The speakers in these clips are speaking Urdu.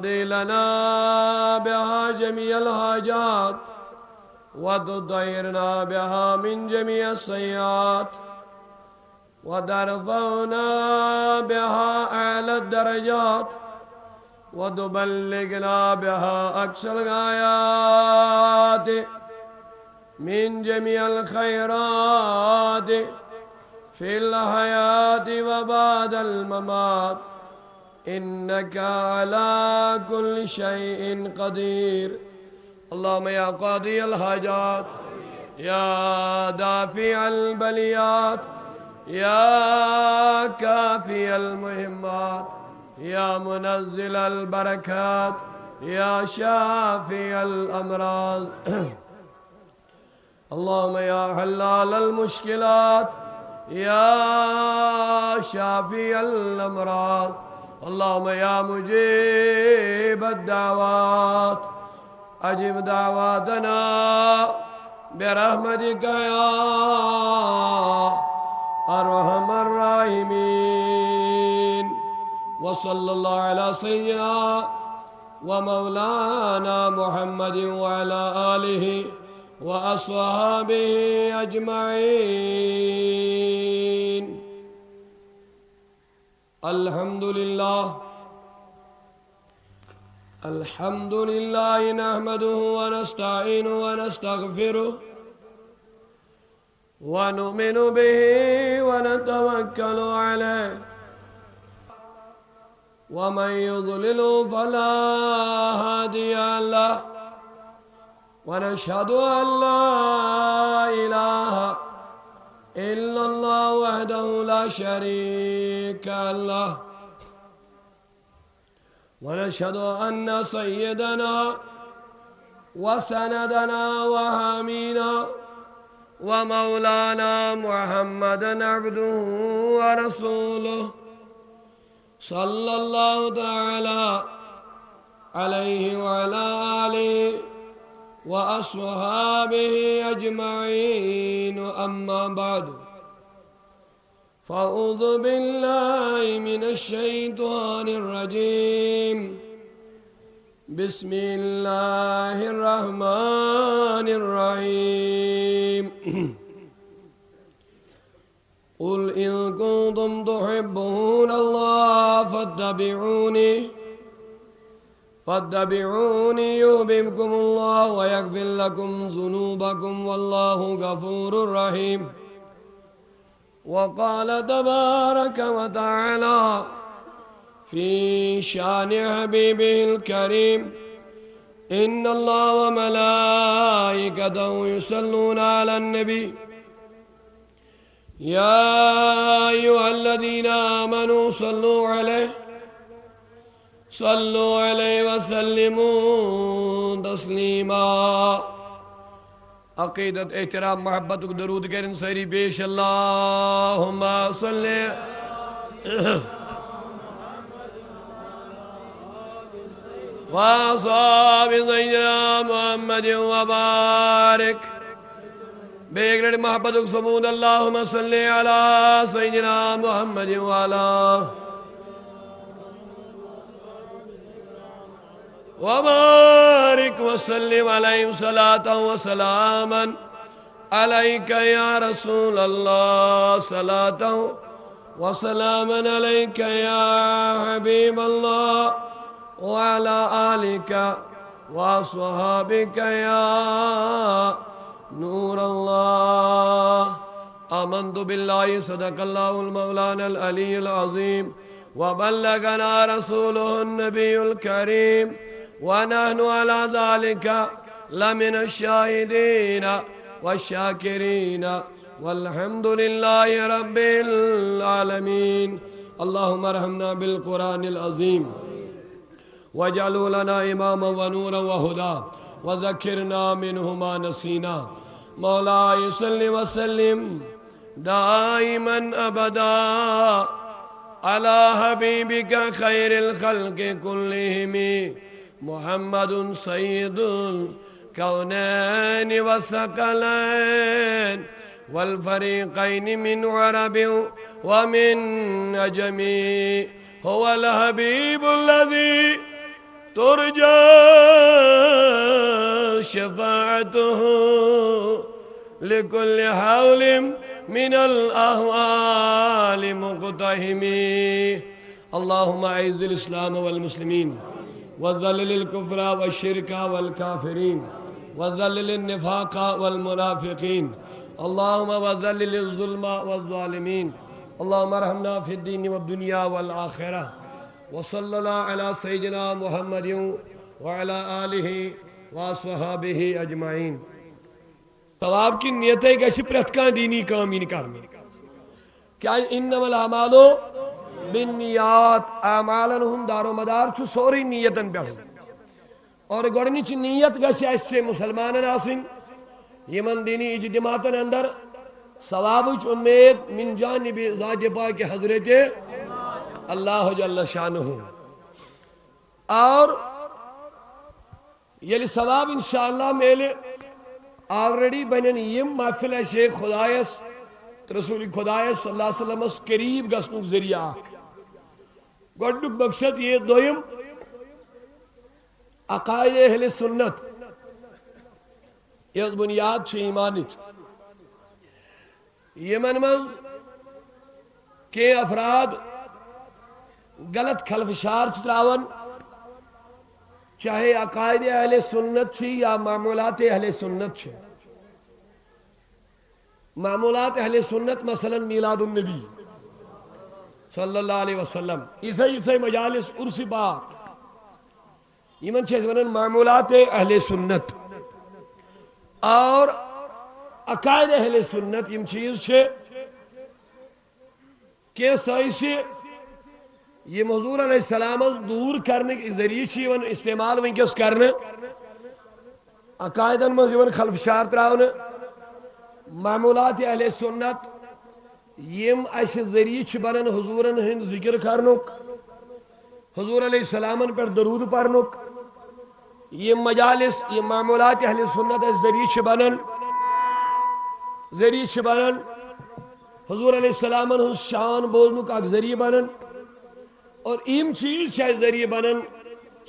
وتقضي لنا بها جميع الحاجات وتطهرنا بها من جميع السيئات وترفعنا بها أعلى الدرجات وتبلغنا بها أقصى الغايات من جميع الخيرات في الحياة وبعد الممات إنك على كل شيء قدير. اللهم يا قاضي الحاجات، يا دافع البليات، يا كافي المهمات، يا منزل البركات، يا شافي الأمراض اللهم يا حلال المشكلات، يا شافي الأمراض، اللهم يا مجيب الدعوات أجب دعواتنا برحمتك يا أرحم الراحمين. وصلى الله على سيدنا ومولانا محمد وعلى آله وأصحابه أجمعين. الحمد لله الحمد لله نحمده ونستعينه ونستغفره ونؤمن به ونتوكل عليه ومن يضلل فلا هادي له ونشهد أن لا إله إلا الله وحده لا شريك له ونشهد أن سيدنا وسندنا وحامينا ومولانا محمدا عبده ورسوله صلى الله تعالى عليه وعلى آله وأصحابه أجمعين. أما بعد، فأعوذ بالله من الشيطان الرجيم. بسم الله الرحمن الرحيم. قل إن كنتم تحبون الله فاتبعوني يحببكم الله ويغفر لكم ذنوبكم والله غفور رحيم. وقال تبارك وتعالى في شان حبيبه الكريم: إن الله وملائكته يصلون على النبي يا أيها الذين آمنوا صلوا عليه وسلموا تسليما. عقیدت احترام محبت کو درود کرن سری پیش. اللہم صلی وصحاب سیدنا محمد وبارک. بے محبت کو سمود. اللہم صلی علی سیدنا محمد وعلا وبارك وسلم عليهم صلاة وسلاما عليك يا رسول الله. صلاة وسلاما عليك يا حبيب الله وعلى آلك وأصحابك يا نور الله. آمنت بالله صدق الله المولانا العلي العظيم وبلغنا رسوله النبي الكريم ونحن على ذلك لمن الشاهدين والشاكرين والحمد لله رب العالمين. اللهم ارحمنا بالقرآن العظيم واجعله لنا إماما ونورا وهدى وذكرنا منه ما نسينا. مولاي صل وسلم دائما أبدا على حبيبك خير الخلق كلهم محمد سيد الكونين والثقلين والفريقين من عرب ومن عجم. هو الحبيب الذي ترجى شفاعته لكل حول من الأهوال مقتحم. اللهم أعز الإسلام والمسلمين وذلل الكفر والشرك والكافرين وذلل النفاق والمنافقين. اللهم وذلل الظلم والظالمين. اللهم ارحمنا في الدين والدنيا والآخرة. وصلى الله على سيدنا محمد وعلى آله وصحابه أجمعين. ثواب کی نیتیں گژھِ پرٛٮ۪تھ کانٛہہ دینی کٲم یِنۍ کرنہٕ. کیٛازِ اِنَّمَا الْأَعْمَالُ بِالنِّیَّاتِ اعمالن ہُنٛد دار و مدار چھُ سورُے نیتن پٮ۪ٹھ. اور گۄڈنِچ نیت گژھِ اَسہِ مُسلمانن آسٕنۍ یِمن دینی اجتماعاتن اندر ثوابٕچ اُمید من جانب ذات پاک حضرت اللہ جل شانہ. اور ییٚلہِ ثواب انشاءاللہ میلہِ آلریڈی بنن یم محفل شیخ خدایس رسول خدایس صلی اللہ علیہ وسلم قریب گژھنُک ذریعہ اکھ. گۄڈنیُک مقصد یہ. دوٚیِم عقائد اہل سنت یۄس بُنیاد چھِ ایمانٕچ. یمن منٛز کینٛہہ افراد غلط خلفشار چھِ تراوان چاہے عقائد اہل سنت چھ یا معمولات اہل سنت چھ. معمولات اہل سنت مثلا میلاد النبی صلی اللہ علیہ وسلم عیسائی مجالس عرس پاک یمن چھ ونان معمولات اہل سنت. اور عقائد اہل سنت یم چیز چھ کہ سائنسی یم حضور علیہ السلام دور کرنے ذریعہ چھ یوان استعمال ونکس کرنے. عقائدن مز یوان خلفشار تراؤنے. معمولات اہل سنت یم اس ذریعہ چھ بنان حضورن ہند ذکر کرنک حضور علیہ السلام پر درود پرنک. یم مجالس یم معمولات اہل سنت اس ذریعہ چھ بنان حضور علیہ السلام ہن شان بولنک اک ذریعہ بنان. اور ایم چیز چھ ذریعہ بنان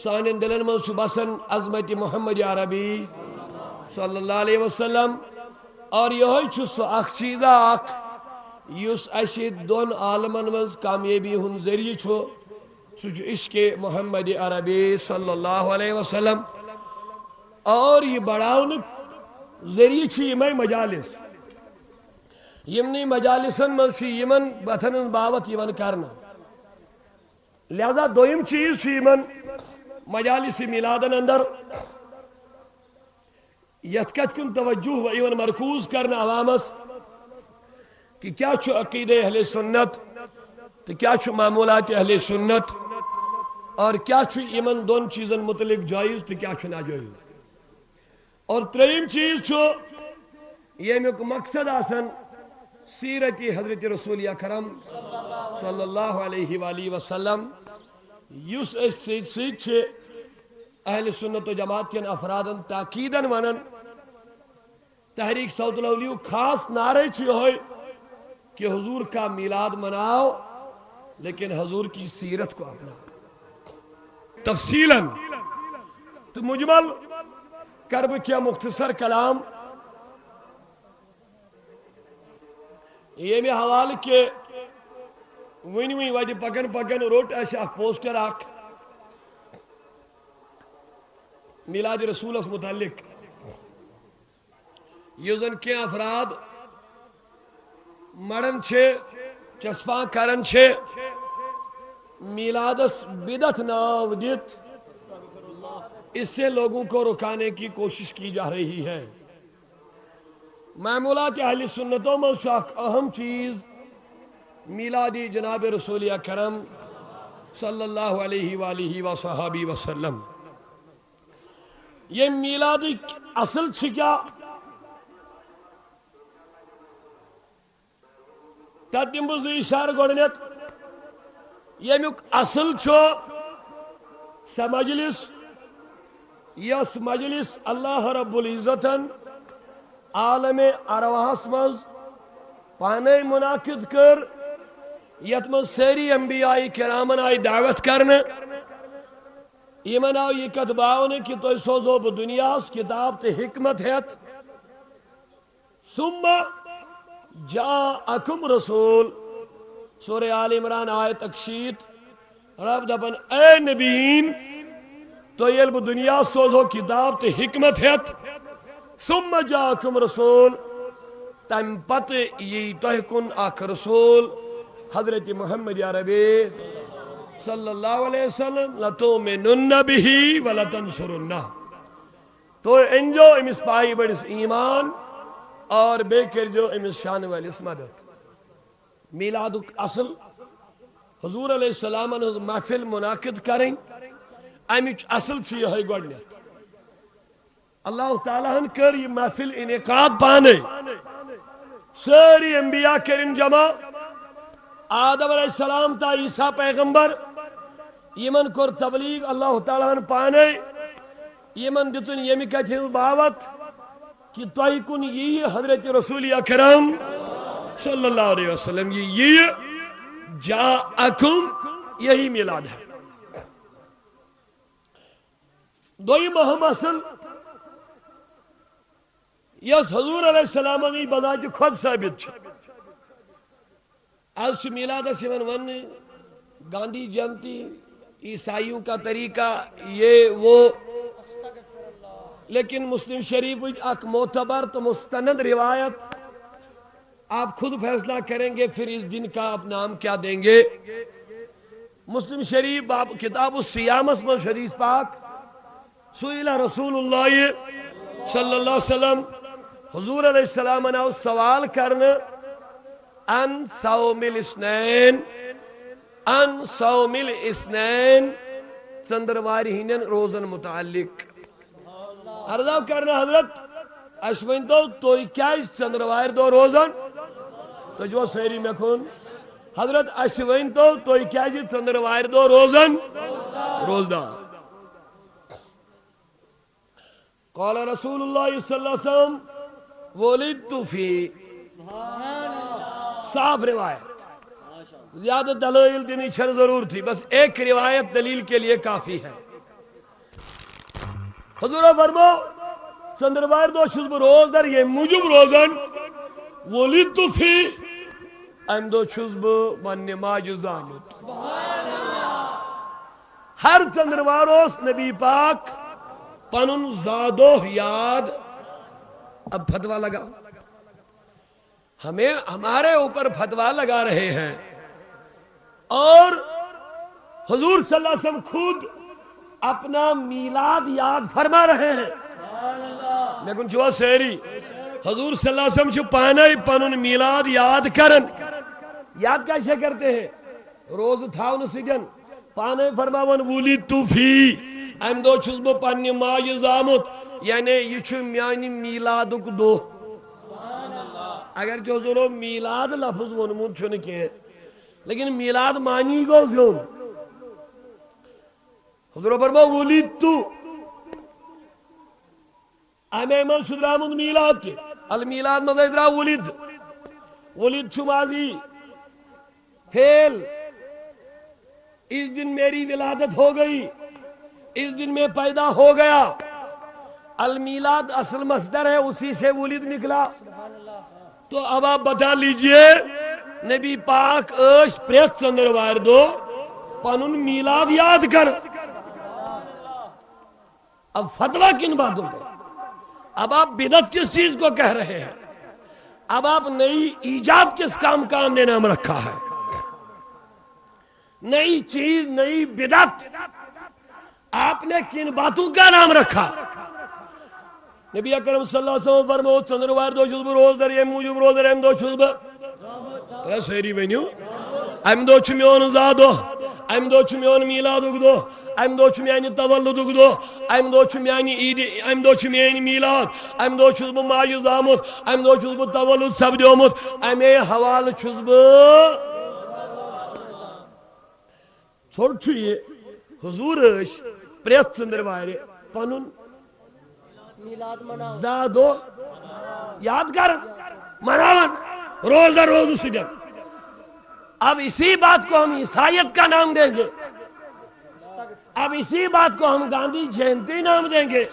سانن دلن من چھ بسان عظمت محمد عربی صلی اللہ علیہ وسلم. اور یہ چھ سو اخ چیز اخ یس اس دون عالمن من کامیابی ہن ذریعہ چھ سہ عشق محمد عربی صلی اللہ علیہ وسلم. اور یہ بڑھاؤن ذریعہ چھ یمے مجالس. یمنی مجالسن من چھ یمن بتن باوت یوان کرنا. لہذا دویم چیز چھ یمن مجالس میلادن اندر یت کت کن توجہ و ایون مرکوز کرنا عوامس کہ کیا چھو عقید اہل سنت تو کیا چھو معمولات اہل سنت اور کیا چھو یمن دون چیزن متعلق جائز تو کیا چھو ناجائز. اور تریم چیز چھو یمیک مقصد آسن سیرت حضرت رسول اکرم صلی اللہ علیہ وآلہ وسلم یس اس سید چھ اہل سنت و جماعت کن افرادن تاکیدن ونن. تحریک صوت الاولیو خاص نعرے چھ ہوئے کہ حضور کا میلاد مناؤ لیکن حضور کی سیرت کو اپناؤ. تفصیلاً تو مجمل کرب کیا مختصر کلام یہ میں حوال کے ونی وجہ پکن روٹ اس اخ پوسٹر اخ میلاد رسول متعلق یہ زن کی افراد مرن چھے چسپاں کرن چھے میلادس بدعت ناو دیت اس سے لوگوں کو رکانے کی کوشش کی جا رہی ہے. معمولات اہل سنتوں میں ایک اہم چیز میلادی جناب رسول اکرم صلی اللہ علیہ وآلہ وصحابہ وسلم. یہ میلادی اصل چھ کیا تت دم بہ اشارہ گۄڈنیتھ یمیک اصل چھو سہ مجلس یس مجلس اللہ رب العزتن عالم ارواحس مز پانے منعقد کر یت مز ساری انبیاء کرامن آئی دعوت کرنے. یمن آو یہ کتباؤن کہ تو سوزو بہ دنیا کتاب تے حکمت ہیت ثم جاءکم رسول سورہ آل عمران آیت 61 رب دپن اے نبیین تو یل بہ دنیا سوزو کتاب تے حکمت ہیت ثم جاءکم رسول تم پتہ یہ تہ کن اخ رسول حضرت محمد عربی صلی اللہ علیہ وسلم لتؤمنن به ولتنصرنہ تو انجو امس پائی بڑس ایمان اور بے کر جو امس شان والس مدد میلاد اصل حضور علیہ السلام محفل منعقد کریں امچ اصل چھ یہ گۄڈنیتھ اللہ تعالیٰ ہن کر یہ محفل انعقاد پانے ساری انبیاء کریم جمع آدم علیہ السلام تا عیسیٰ پیغمبر یمن کور تبلیغ اللہ تعالیٰ ہن پانے یمن دتن یمی کتھ باوت کہ تۄہہِ کُن یی حضرت رسول اکرم صلی اللہ علیہ وسلم یہ جاءکم یہی میلاد ہے دویم اہم اصل یس حضور علیہ السلام بذات خود ثابت آج میلادس ون گاندھی جینتی عیسائیوں کا طریقہ یہ وہ لیکن مسلم شریف ایک معتبر تو مستند روایت آپ خود فیصلہ کریں گے پھر اس دن کا آپ نام کیا دیں گے مسلم شریف باب کتاب الصیامس میں حدیث پاک سئل رسول اللہ صلی اللہ علیہ وسلم حضور علیہ السلام نے سوال کرنے ان صوم الاثنین ژندرواری ہندین روزن متعلق عرض کرنا حضرت اس ونتو تُہۍ کیازِ ژندروارِ دۄہ روزان تُہۍ چھوا سٲری مےٚ کُن حضرت اس ونتو تُہۍ کیازِ ژندروارِ دۄہ روزان روزدار قال رسول اللہ صلی اللہ علیہ وسلم ولدت فی صاف روایت زیادہ دلائل دینی چھر ضرور تھی بس ایک روایت دلیل کے لیے کافی ہے حضور فرمو ژندروارِ دۄہ چھُس بہٕ روزدار ییٚمہِ موٗجوٗب روزان ولدت فی امہِ دۄہ چھُس بہٕ پننہِ ماجہِ زامُت ہر ژندروار اوس نبی پاک پنن زادوہ یاد اب فتویٰ لگا ہمیں ہمارے اوپر فتویٰ لگا رہے ہیں اور حضور صلی اللہ علیہ وسلم خود اپنا میلاد یاد فرما رہے ہیں میں کن چھوا سیری حضور صلی اللہ علیہ وسلم چھو پانے پنن میلاد یاد کرن یاد کیسے کرتے ہیں روز تھاون سجن پانے فرماون ولدت فی ام دو چھس بہ پننہ ماجہ زامت یعنی یہ چھو میانی میلادک دو اگر کہ حضور میلاد لفظ ونمت چھو نکے لیکن میلاد معنی گو زیون حضور فرما ولدت امی من شدرامد میلاد تے المیلاد مزید را ولد چھو ماضی فعل اس دن میری ولادت ہو گئی اس دن میں پیدا ہو گیا المیلاد اصل مصدر ہے اسی سے ولد نکلا تو اب آپ بتا لیجئے نبی پاک ایش پریت ژندروارِ دۄہ پنن میلاد یاد کر اب فتویٰ کن باتوں پہ اب آپ بدعت کس چیز کو کہہ رہے ہیں اب آپ نئی ایجاد کس کام کا ہم نے نام رکھا ہے نئی چیز نئی بدعت آپ نے کن باتوں کا نام رکھا نبی اکرم صلی اللہ علیہ وسلم فرمو ژندروارِ دۄہ چھُس بہٕ روزدار ییٚمہِ موٗجوٗب روزدار امہِ دۄہ چھُس بہٕ ترٛےٚ سٲری ؤنِو امہِ دۄہ چھُ میون زا دۄہ امہِ دۄہ چھُ میون میلادُک دۄہ امہِ دۄہ چھُ میانہِ تولُدُک دۄہ امہِ دۄہ چھُ میانہِ عیٖدِ امہِ دۄہ چھُ میٲنۍ میلاد امہِ دۄہ چھُس بہٕ ماجہِ زامُت امہِ دۄہ چھُس بہٕ تولُد سپدیومُت امے حوالہٕ چھُس بہٕ ژھوٚٹ چھُ یہِ حضور ٲسۍ پرٛٮ۪تھ ژندروارِ پنُن زا دۄہ یاد کرن مناون روزدار روزنہٕ سۭتۍ اب اسی بات کو ہم عیسائیت کا نام دیں گے اب اسی بات کو ہم گاندھی جینتی نام دیں گے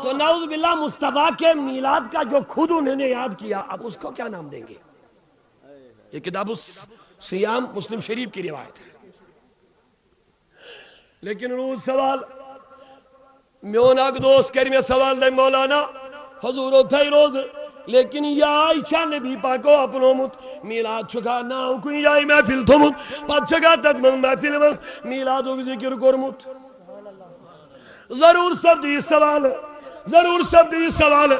تو نعوذ باللہ مصطفیٰ کے میلاد کا جو خود انہوں نے یاد کیا اب اس کو کیا نام دیں گے؟ یہ کتاب الصیام مسلم شریف کی روایت ہے. لیکن روز سوال میون اک دوست کر میں سوال دے مولانا حضور تھے روز لیکن یا عائشہ نبی پاکو اپنومت میلاد چھکا ناو کوئی جائی محفل تھومت پت چھکا تدمن محفل میں میلادو کی ذکر کرمت. ضرور سب دی سوال ضرور سب دی سوال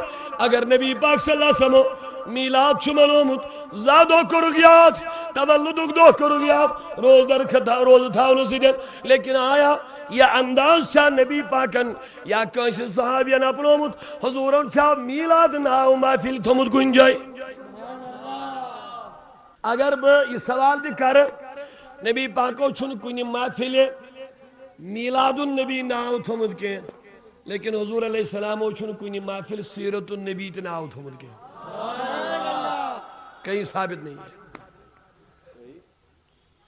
اگر نبی پاک صلی اللہ علیہ وسلم میلاد چھو منومت زادو کرو گیاد تولدو دو کرو گیاد روز در خطا روز تھا انہوں سے دل لیکن آیا یا انداز چھا نبی پاکن یا کانش صحابیان اپنومت حضورن چھا میلاد ناو محفل تھومت گنجائی. اگر یہ سوال دی کر نبی پاکو چھن کنی محفل میلاد النبی ناو تھومت کے لیکن حضور علیہ السلام چھن کنی محفل سیرت النبی ناو تھومت کے کہیں ثابت نہیں ہے.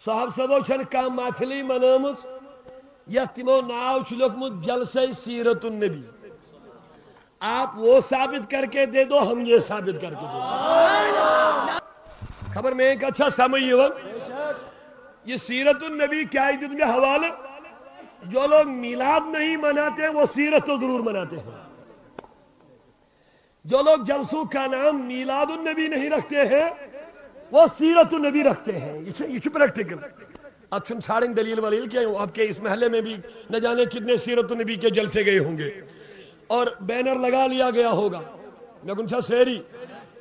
صاحب سبو چھن کام محفلی منامت یا تمو ناو چھلکمت جلسہ سیرت النبی آپ وہ ثابت کر کے دے دو ہم یہ ثابت کر کے دے دو. خبر میں ایک اچھا سمجھ یہ سیرت النبی کیا ہے جن میں حوالہ جو لوگ میلاد نہیں مناتے وہ سیرت تو ضرور مناتے ہیں. جو لوگ جلسوں کا نام میلاد النبی نہیں رکھتے ہیں وہ سیرت النبی رکھتے ہیں. یہ پریکٹیکل اچھن چھاڑیں دلیل ولیل کیا آپ کے اس محلے میں بھی نہ جانے کتنے سیرت النبی کے جلسے گئے ہوں گے اور بینر لگا لیا گیا ہوگا میں کنچا سیری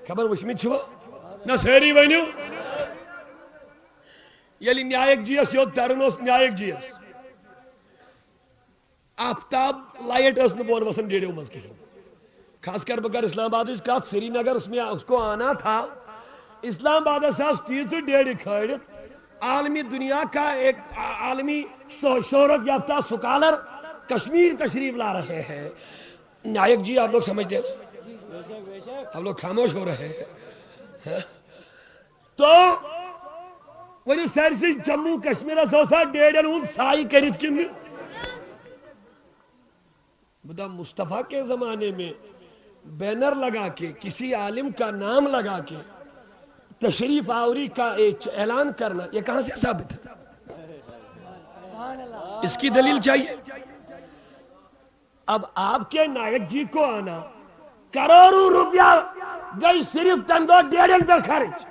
خبر وشمت چھوا نہ سیری وینیو یلی نیائک جیس یو ترنوس نیائک جیس آفتاب لائٹ اس نبور وسن ڈیڑے مز کی خاص کر بکر اسلام آباد اس کا سری نگر اس میں اس کو آنا تھا. اسلام آباد سے تیز ڈیڑھ کھڑت عالمی دنیا کا ایک عالمی شہرت یافتہ سکالر کشمیر تشریف لا رہے ہیں. نائک جی آپ لوگ سمجھتے ہیں آپ لوگ خاموش ہو رہے ہیں تو وہ سر سے جموں کشمیر سوسا ڈیڑھ ہوں سائی کرت کن بدا مصطفیٰ کے زمانے میں بینر لگا کے کسی عالم کا نام لگا کے تشریف آوری کا اعلان کرنا یہ کہاں سے ثابت ہے؟ اس کی دلیل چاہیے. اب آپ کے نائک جی کو آنا کروڑوں روپیہ گئی صرف تندو ڈیڑھ پہ خرچ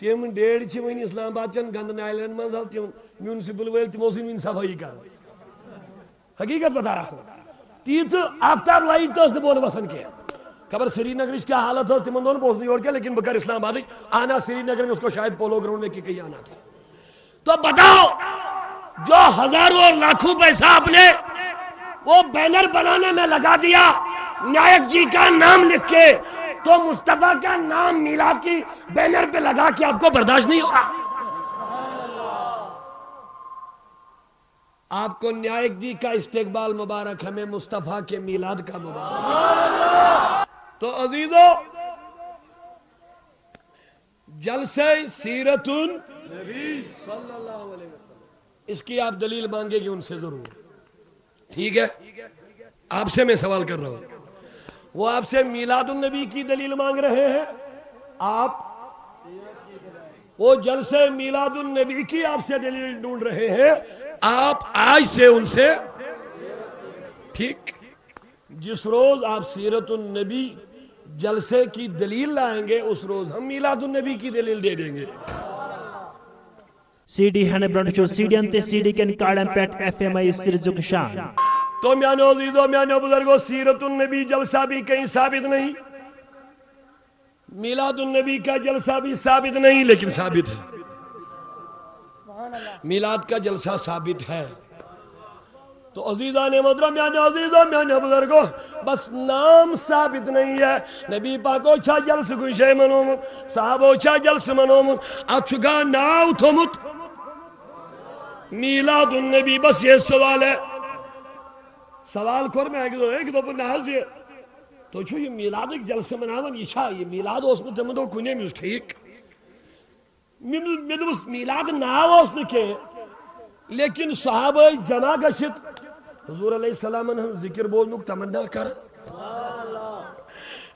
تم ڈیڑھ چھ ون اسلام آباد چن گند نائلن من تم میونسپل ول تمو سن صفائی کر حقیقت بتا رہا ہوں. تیز آفتاب لائٹ تو اس نے بول وسن کے خبر سری نگر اس کیا حالت ہو تم دونوں پوچھ نہیں اور کیا لیکن بکر اسلام آباد آنا سری نگر میں اس کو شاید پولو گراؤنڈ میں کہیں آنا تھا. تو بتاؤ جو ہزاروں اور لاکھوں پیسہ آپ نے وہ بینر بنانے میں لگا دیا نائک جی کا نام لکھ کے تو مصطفیٰ کا نام میلاد کی بینر پہ لگا کے آپ کو برداشت نہیں ہو رہا. آپ کو نائک جی کا استقبال مبارک ہمیں مصطفیٰ کے میلاد کا مبارک. تو عزیزو جلسہ سیرت النبی صلی اللہ علیہ وسلم اس کی آپ دلیل مانگے گی ان سے ضرور. ٹھیک ہے آپ سے میں سوال کر رہا ہوں وہ آپ سے میلاد النبی کی دلیل مانگ رہے ہیں آپ وہ جلسہ میلاد النبی کی آپ سے دلیل ڈھونڈ رہے ہیں. آپ آج سے ان سے ٹھیک جس روز آپ سیرت النبی جلسے کی دلیل لائیں گے اس روز ہم میلاد النبی کی دلیل دے دیں گے. سی ڈی ہنے برانڈ سی ڈی انتے سی ڈی کن کارڈن پیٹ ایف ایم آئی سرزک شان. تو میانو عزیزو میانو بزرگو سیرت النبی جلسہ بھی کہیں ثابت نہیں میلاد النبی کا جلسہ بھی ثابت نہیں لیکن ثابت ہے. میلاد کا جلسہ ثابت ہے. تو عزیزان محترم میانے عزیزوں میانے بزرگوں بس نام ثابت نہیں ہے. نبی پاک اوچھا جلس گوشے منومت صاحب اوچھا جلس منومت اچھگا ناو تھومت میلاد النبی. بس یہ سوال ہے سوال کور میں ایک دو پر نحض یہ تو چھو یہ میلاد ایک جلس مناون یہ میلاد اس میں تمہیں دو کنے میں ٹھیک میلاد ناو اس نے کہ لیکن صحابہ جمع گشت حضور علیہ السلام ذکر بولنک تمنا کر.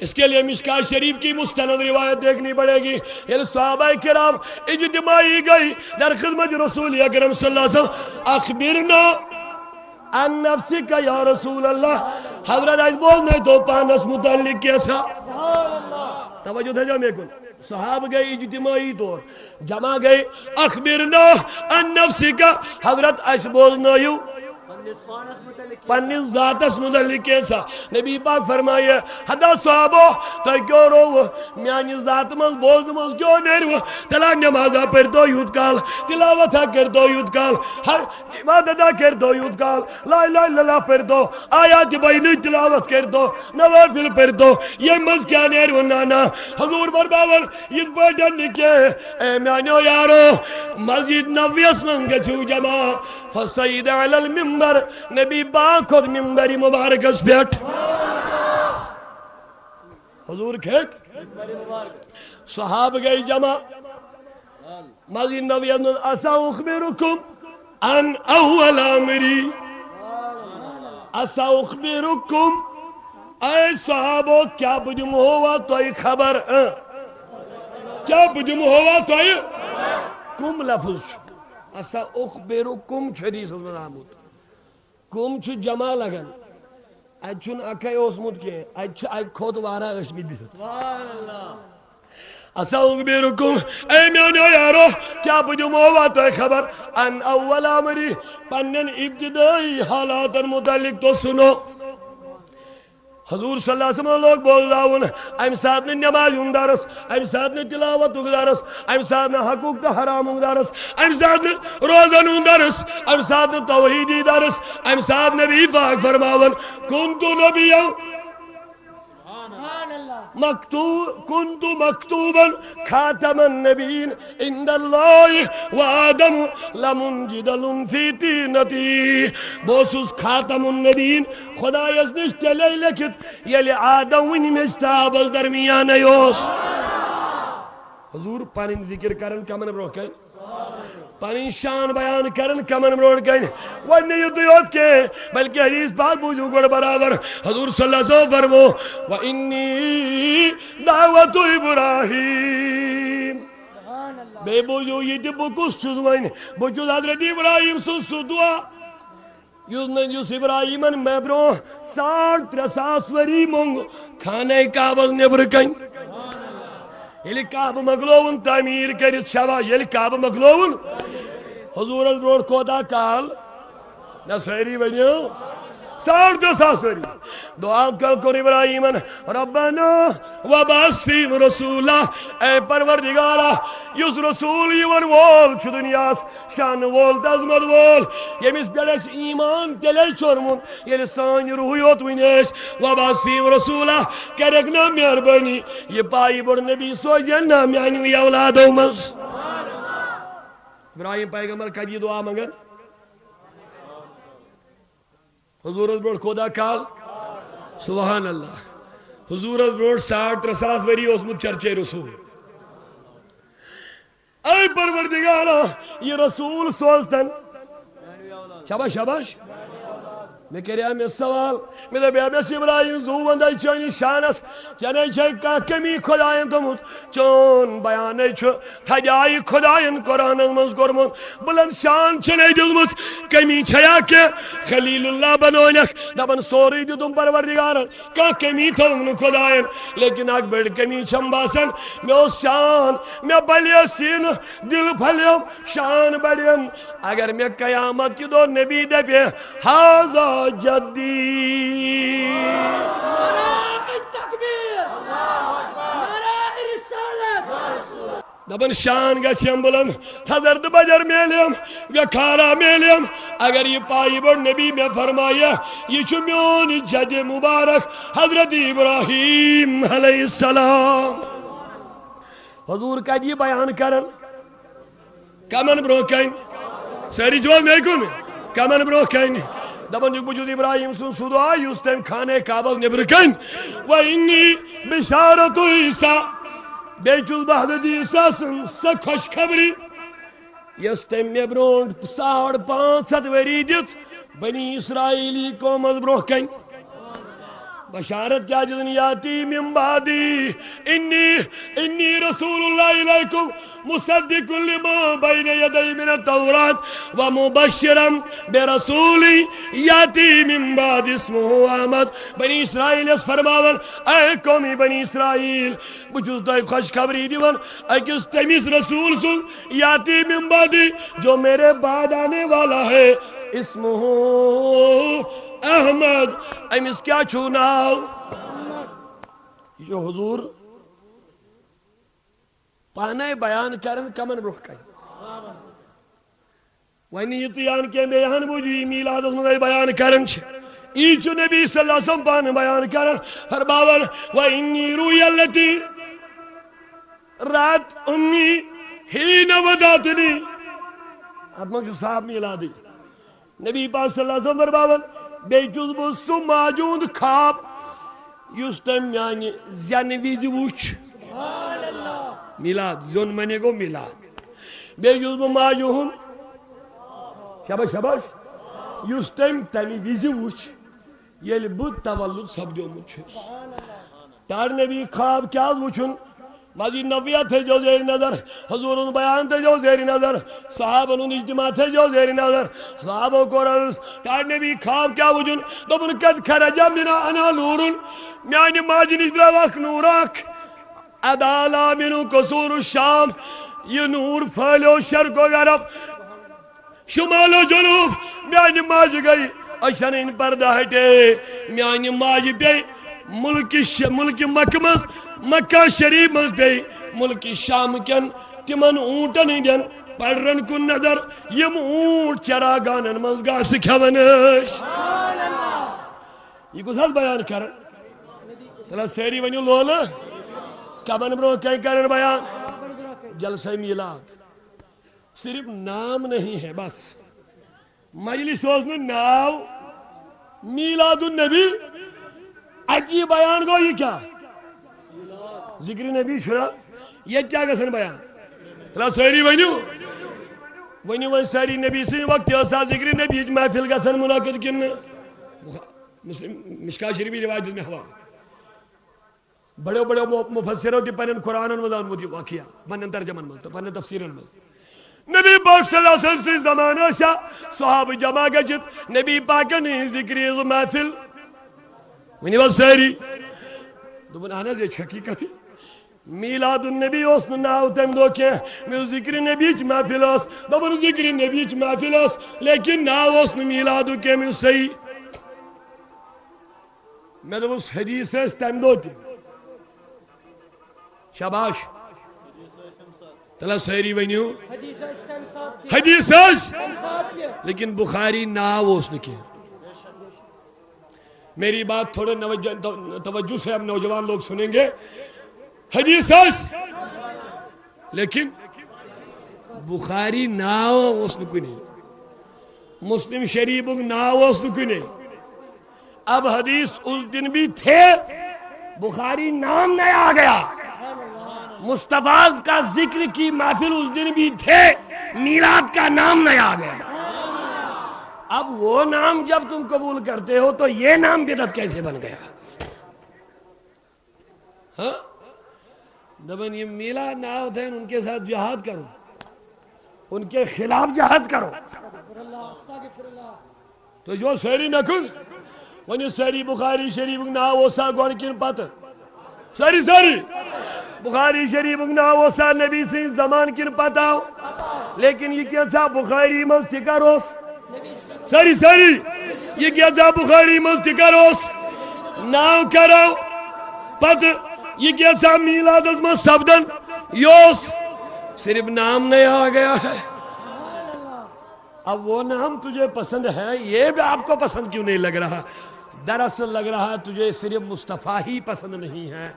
اس کے لیے مشکاہ شریف کی مستند روایت دیکھنی پڑے گی. یہ صحابہ کرام اجتماعی گئی در خدمت رسول اکرم صلی اللہ علیہ وسلم. اخبرنا عن نفسک یا رسول اللہ. حضرت آج بولنے تو پانس متعلق کیسا. توجہ تھا جامعہ کن. صحابہ گئے اجتماعی طور جمع گئے. اخبرنا عن نفسک. حضرت آج بولنا یوں پنیس ذات اس مدلک کیسا. نبی پاک فرمائے حدا صحابہ تو کیوں رو میانی ذات مز بولد مز کیوں نہیں رو. تلا نمازہ پر دو یود کال تلاوتہ کر دو یود کال عبادتہ کر دو یود کال لا الہ الا اللہ پر دو آیات بینی تلاوت کر دو نوافل پر دو. یہ مز کیا نہیں رو نانا. حضور برباور یہ بیٹھن نکے اے میانیو یارو مسجد نبی اسمن گچھو جمع فسید علی المنبر. نبی پاک خود منبری مبارک اس بیٹھ حضور کھیت صحاب گئی جمع مسجد نبی اسا اخبرکم عن اول امری. اسا اخبرکم اے صحابو کیا بجم ہوا تو ای خبر. کیا بجم ہوا تو ای کم لفظ اسا اخبرکم چھدیس اس مدامت کم چھ جمع لگن اچھن اکھائی اسمت کے اچھ کھوت وارا اسمی دیت. اسا اخبرکم اے میانو یارو کیا بجم ہوا تو ای خبر ان اول امری پنن ابتدائی حالات متعلق تو سنو. حضور صلی اللہ علیہ وسلم لوگ بول راؤن ایم ساتھ نے نماز اندارس ایم ساتھ نے تلاوت اندارس ایم ساتھ نے حقوق تا حرام اندارس ایم ساتھ نے روزن اندارس ایم ساتھ نے توحیدی دارس ایم ساتھ نبی پاک فرماون کنتو نبیو كنت مكتوبا خاتم النبيين عند الله وآدم لمنجدل في طينتي. بوسوس خاتم النبيين خدا يزنش تلي لكت يلي آدم ونمستابل درمیان يوش. حضور پانین ذکر کرن کمن بروکن پانین شان بیان کرن کمن بروکن وَنِّ یدیوت کے بلکہ حدیث پاک بوجھو گوڑ برابر حضور صلی اللہ علیہ وسلم فرمو وَإِنِّي دعوت ابراہیم. بے بوجھو یہ جب کس چوزوائن بوجھو حضرت ابراہیم سو دعا یوس ابراہیمن میں برو 63 وری مونگ کھانے کعبہ نبرکن. یلی کعبہ مغلوون تعمیر کرت شوا یلی کعبہ مغلوون حضور از برور کودا کال نا سہری بنیو 63 وری دعا کر ابراہیمن ربنا وبعث فیہم رسولا. اے پروردگارا یس رسول یون وول چھ دنیاس شان وول دزمت وول یمس پیٹھ ایمان تیلے چورمن یل سان روح یوت ونیس وبعث فیہم رسولا کرک نا مہربانی یہ پائی بڑ نبی سوجن نا میانی اولادو مز. ابراہیم پیغمبر کدی دعا منگن حضور از بروڑ خدا کال سبحان اللہ. حضور از بروڑ 63 وری اسمت چرچے رسول. اے پروردگارا یہ رسول سوزتن شاباش شاباش. میں کہہ رہا میں سوال میں نے بیابیس ابراہیم زو بندائی چانی شانس چانے چھائی کا کمی خدایاں تمت چون بیانے چھو تھجائی خدایاں قرآن المز گرمون بلند شان چنے دلمت کمی چھایا کہ خلیل اللہ بنونک دبن سوری دیدن پروردگارا کا کمی تھومن خدایاں لیکن اکبر کمی چھمباسن میں اس شان میں بلیو سین دل پھلیو شان بڑیم اگر میں قیامت کی دو نبی دے پہ حاضر جدی نعرہ تکبیر نعرہ رسالت دبن شان گا چھم بلند تھزرد بجر میلیم یا کھارا میلیم. اگر یہ پائی بڑ نبی میں فرمایا یہ چمیون جد مبارک حضرت ابراہیم علیہ السلام. حضور کا یہ بیان کرن کمن بروکین ساری جواب میں کن کمن بروکین دبن جو بجود ابراہیم سن دعا یوس تیم کھانے کعبہ نبرکن وَإِنِّي بِشَارَةُ عیسیٰ بیچوز بحضرت عیسیٰ سن سا خوش خبری یس تمہ برونٹ 550 ؤری دِژ بنی اسرائیلی قومس برونٛہہ کن بشارت کیا دِژن یاتی من بعدی انی رسول اللہ علیکم مصدق لما بین یدی من التوراة ومبشرا برسول یاتی من بعد اسمہ احمد بنی اسرائیل اس فرماون اے قومی بنی اسرائیل بچوز تو خوشخبری دیون اکس تمیز رسول سن یاتی من بعدی جو میرے بعد آنے والا ہے اسمہ احمد امس کیا چھو ناو یہ جو حضور پانے بیان کرن کمن برخ کئی وینی یتیان کے بیان بوجی میلاد اس مدائی بیان کرن ایچو نبی صلی اللہ علیہ وسلم پانے بیان کرن فرماون وَإِنِّي رُوِيَ الَّتِي رات امی ہین وداتنی اب مجھو صاحب میلادی نبی پاک صلی اللہ علیہ وسلم فرماون بے چوز بو سو ماجوند خواب یس تم یعنی زین ویزی وچ میلاد زن منے گو میلاد بے چوز بو ماجوند شباش یس تم تمی ویزی وچ یل بود تولد سبدیو مچ تار نبی خواب کیا وچن ماضی نویت تھے جو زیر نظر حضور ان بیان تھے جو زیر نظر صحابہ ان اجتماع تھے جو زیر نظر صحابہ کو رس کار نبی خواب کیا وجن دبن قد خرجا منا انا نورن میانی ماجی نجدر وقت نوراک ادالا منو قصور الشام یہ نور پھیلو شرق و غرب شمال و جنوب میانی ماجی گئی اشن ان پردہ ہٹے میانی ماجی پہ ملک مکمز مکہ شریف مز پہ ملک شام کن تمن اونٹن ہندین پڑرن کن نظر یم اونٹ چراگانن مز گاس کھونش یہ کس حد بیان کرن تلا سیری ونیو لولا کمن برو کہیں کرن بیان جلسہ میلاد صرف نام نہیں ہے بس مجلس میں ناو میلاد النبی اکی بیان گو یہ کیا ذکر نبی شرا یہ کیا گسن بیان تلا سیری ونیو سیری نبی سے وقت ایسا ذکر نبی محفل گسن منعقد کن مشکا شریفی روایت میں ہوا بڑے بڑے مفسروں کی پنن قرآن مزان مجھے واقعہ پنن ترجمن ملتا پنن تفسیرن ملتا نبی پاک صلی اللہ علیہ وسلم سے زمانہ شاہ صحابہ جمع گجت نبی پاک نے ذکری محفل ونیو سیری دوبن آنا دے حقیقت میلاد النبی اس ناو تم دو کے میں ذکر نبی چ محفل اس دوبن ذکر نبی چ محفل اس لیکن ناو اس میلاد کے میں صحیح میں تو اس حدیث ہے تم دو تی شاباش تلا سیری ونیو حدیث ہے لیکن بخاری ناو اس نے کیا میری بات تھوڑے توجہ سے ہم نوجوان لوگ سنیں گے حدیث لیکن بخاری ناو اس نے کوئی نہیں مسلم شریف ناو اس نے کوئی نہیں اب حدیث اس دن بھی تھے بخاری نام نہیں آ گیا مصطفیٰ کا ذکر کی محفل اس دن بھی تھے میلاد کا نام نہیں آ گیا اب وہ نام جب تم قبول کرتے ہو تو یہ نام بدعت کیسے بن گیا ہاں دبن یہ میلاد ناو تھے ان کے ساتھ جہاد کرو ان کے خلاف جہاد کرو تو جو سیری نکل ونی سیری بخاری شریف ناو سا گوڑ کن پتہ سیری بخاری شریف ناو سا نبی سے زمان کن پتہ لیکن یہ کیا تھا بخاری مستقر ہوس سیری یہ کیا تھا بخاری مستقر ہوس ناو کرو پتہ یہ کیا تھا میلاد ازمہ سبدن یوس صرف نام نہیں آ گیا ہے اب وہ نام تجھے پسند ہے یہ بھی آپ کو پسند کیوں نہیں لگ رہا دراصل لگ رہا تجھے صرف مصطفیٰ ہی پسند نہیں ہے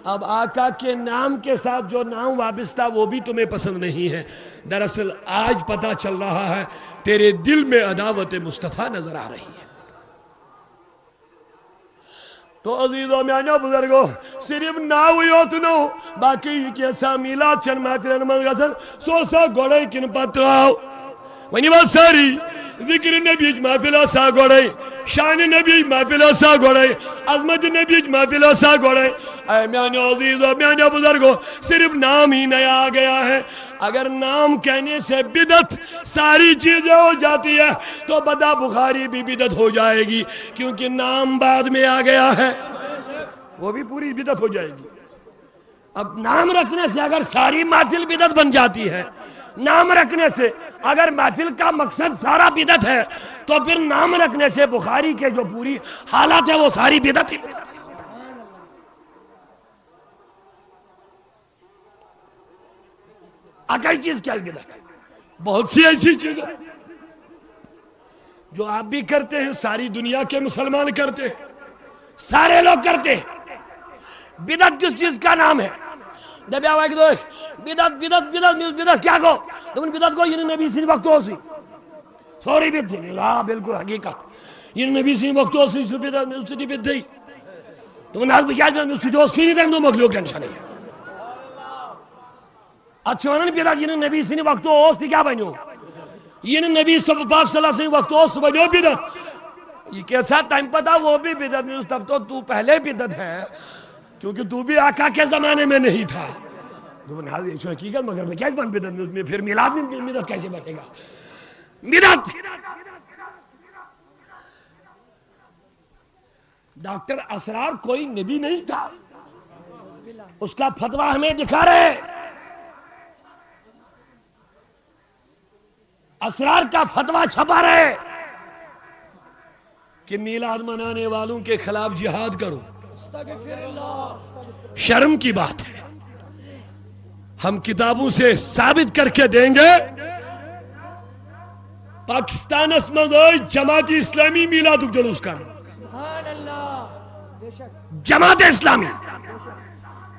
اب آقا کے نام کے ساتھ جو نام وابستہ وہ بھی تمہیں پسند نہیں ہے دراصل آج پتہ چل رہا ہے تیرے دل میں عداوت مصطفیٰ نظر آ رہی ہے تو عزیزوں میانو بزرگو صرف ناوی یوت نو باقی کیسا میلاد چن محفلن من گژھن سوسا گوڑے کن پتراو ونی با ساری ذکر نبی محفل آسا گوڑے شان نبی محفل آسا گوڑے عظمت نبی محفل آسا گوڑے اے میانو عزیزو میانو بزرگو صرف نام ہی نیا آ گیا ہے اگر نام کہنے سے بدعت ساری چیزیں ہو جاتی ہے تو بدا بخاری بھی بدعت ہو جائے گی کیونکہ نام بعد میں آ گیا ہے وہ بھی پوری بدعت ہو جائے گی اب نام رکھنے سے اگر ساری محفل بدعت بن جاتی ہے نام رکھنے سے اگر محفل کا مقصد سارا بدعت ہے تو پھر نام رکھنے سے بخاری کے جو پوری حالات ہے وہ ساری بدعت ہی بدعت ہے اکر چیز کیا بدعت ہے بہت سی ایسی چیزیں جو آپ بھی کرتے ہیں ساری دنیا کے مسلمان کرتے ہیں سارے لوگ کرتے ہیں بدعت کس چیز کا نام ہے جب آوائی کہ دو بدعت کیا کو لیکن بدعت کو یہ نبی سے وقت ہو سی سوری بدعت تھی لا بالکل حقیقت یہ نبی سے وقت ہو سی بدعت میں اس سے بدعت دی تو میں بھی کیا اس کی دوست کی نہیں دیں تو مخلوق ٹینشن ہے اچھا ونن بدعت یہ نبی سے وقت ہو سی کیا بنیو یہ نبی صلی اللہ علیہ وسلم وقت ہو سی بنیو بدعت یہ کیسا ٹائم پتا وہ بھی بدعت میں تب تو پہلے بدعت ہے کیونکہ تو بھی آقا کے زمانے میں نہیں تھا یہ حقیقت مگر میں کیا بن بدعت میں پھر میلاد میں بدعت کیسے بنے گا بدعت ڈاکٹر اسرار کوئی نبی نہیں تھا اس کا فتویٰ ہمیں دکھا رہے اسرار کا فتویٰ چھپا رہے کہ میلاد منانے والوں کے خلاف جہاد کرو شرم کی بات ہے ہم کتابوں سے ثابت کر کے دیں گے پاکستان اسمد جماعت اسلامی میلاد جلوس کر جماعت اسلامی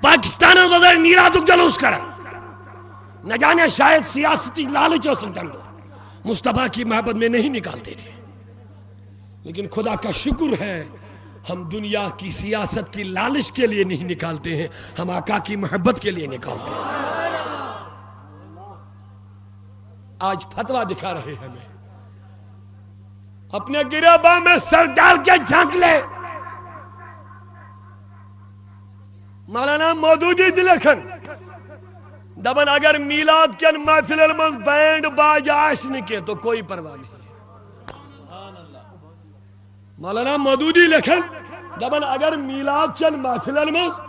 پاکستان اسمد میلاد جلوس کر نہ جانے شاید سیاستی لالچ و سلطن دو مصطفیٰ کی محبت میں نہیں نکالتے تھے لیکن خدا کا شکر ہے ہم دنیا کی سیاست کی لالچ کے لیے نہیں نکالتے ہیں ہم آقا کی محبت کے لیے نکالتے ہیں آج فتویٰ دکھا رہے ہیں ہمیں اپنے گریباں میں سر ڈال کے جھانک لے مولانا مودودی دلکھن دبن اگر میلاد کے محفل المز بینڈ باج آشن کے تو کوئی پرواہ نہیں مولانا مودودی لکھن دبن اگر میلاد چن محفل المز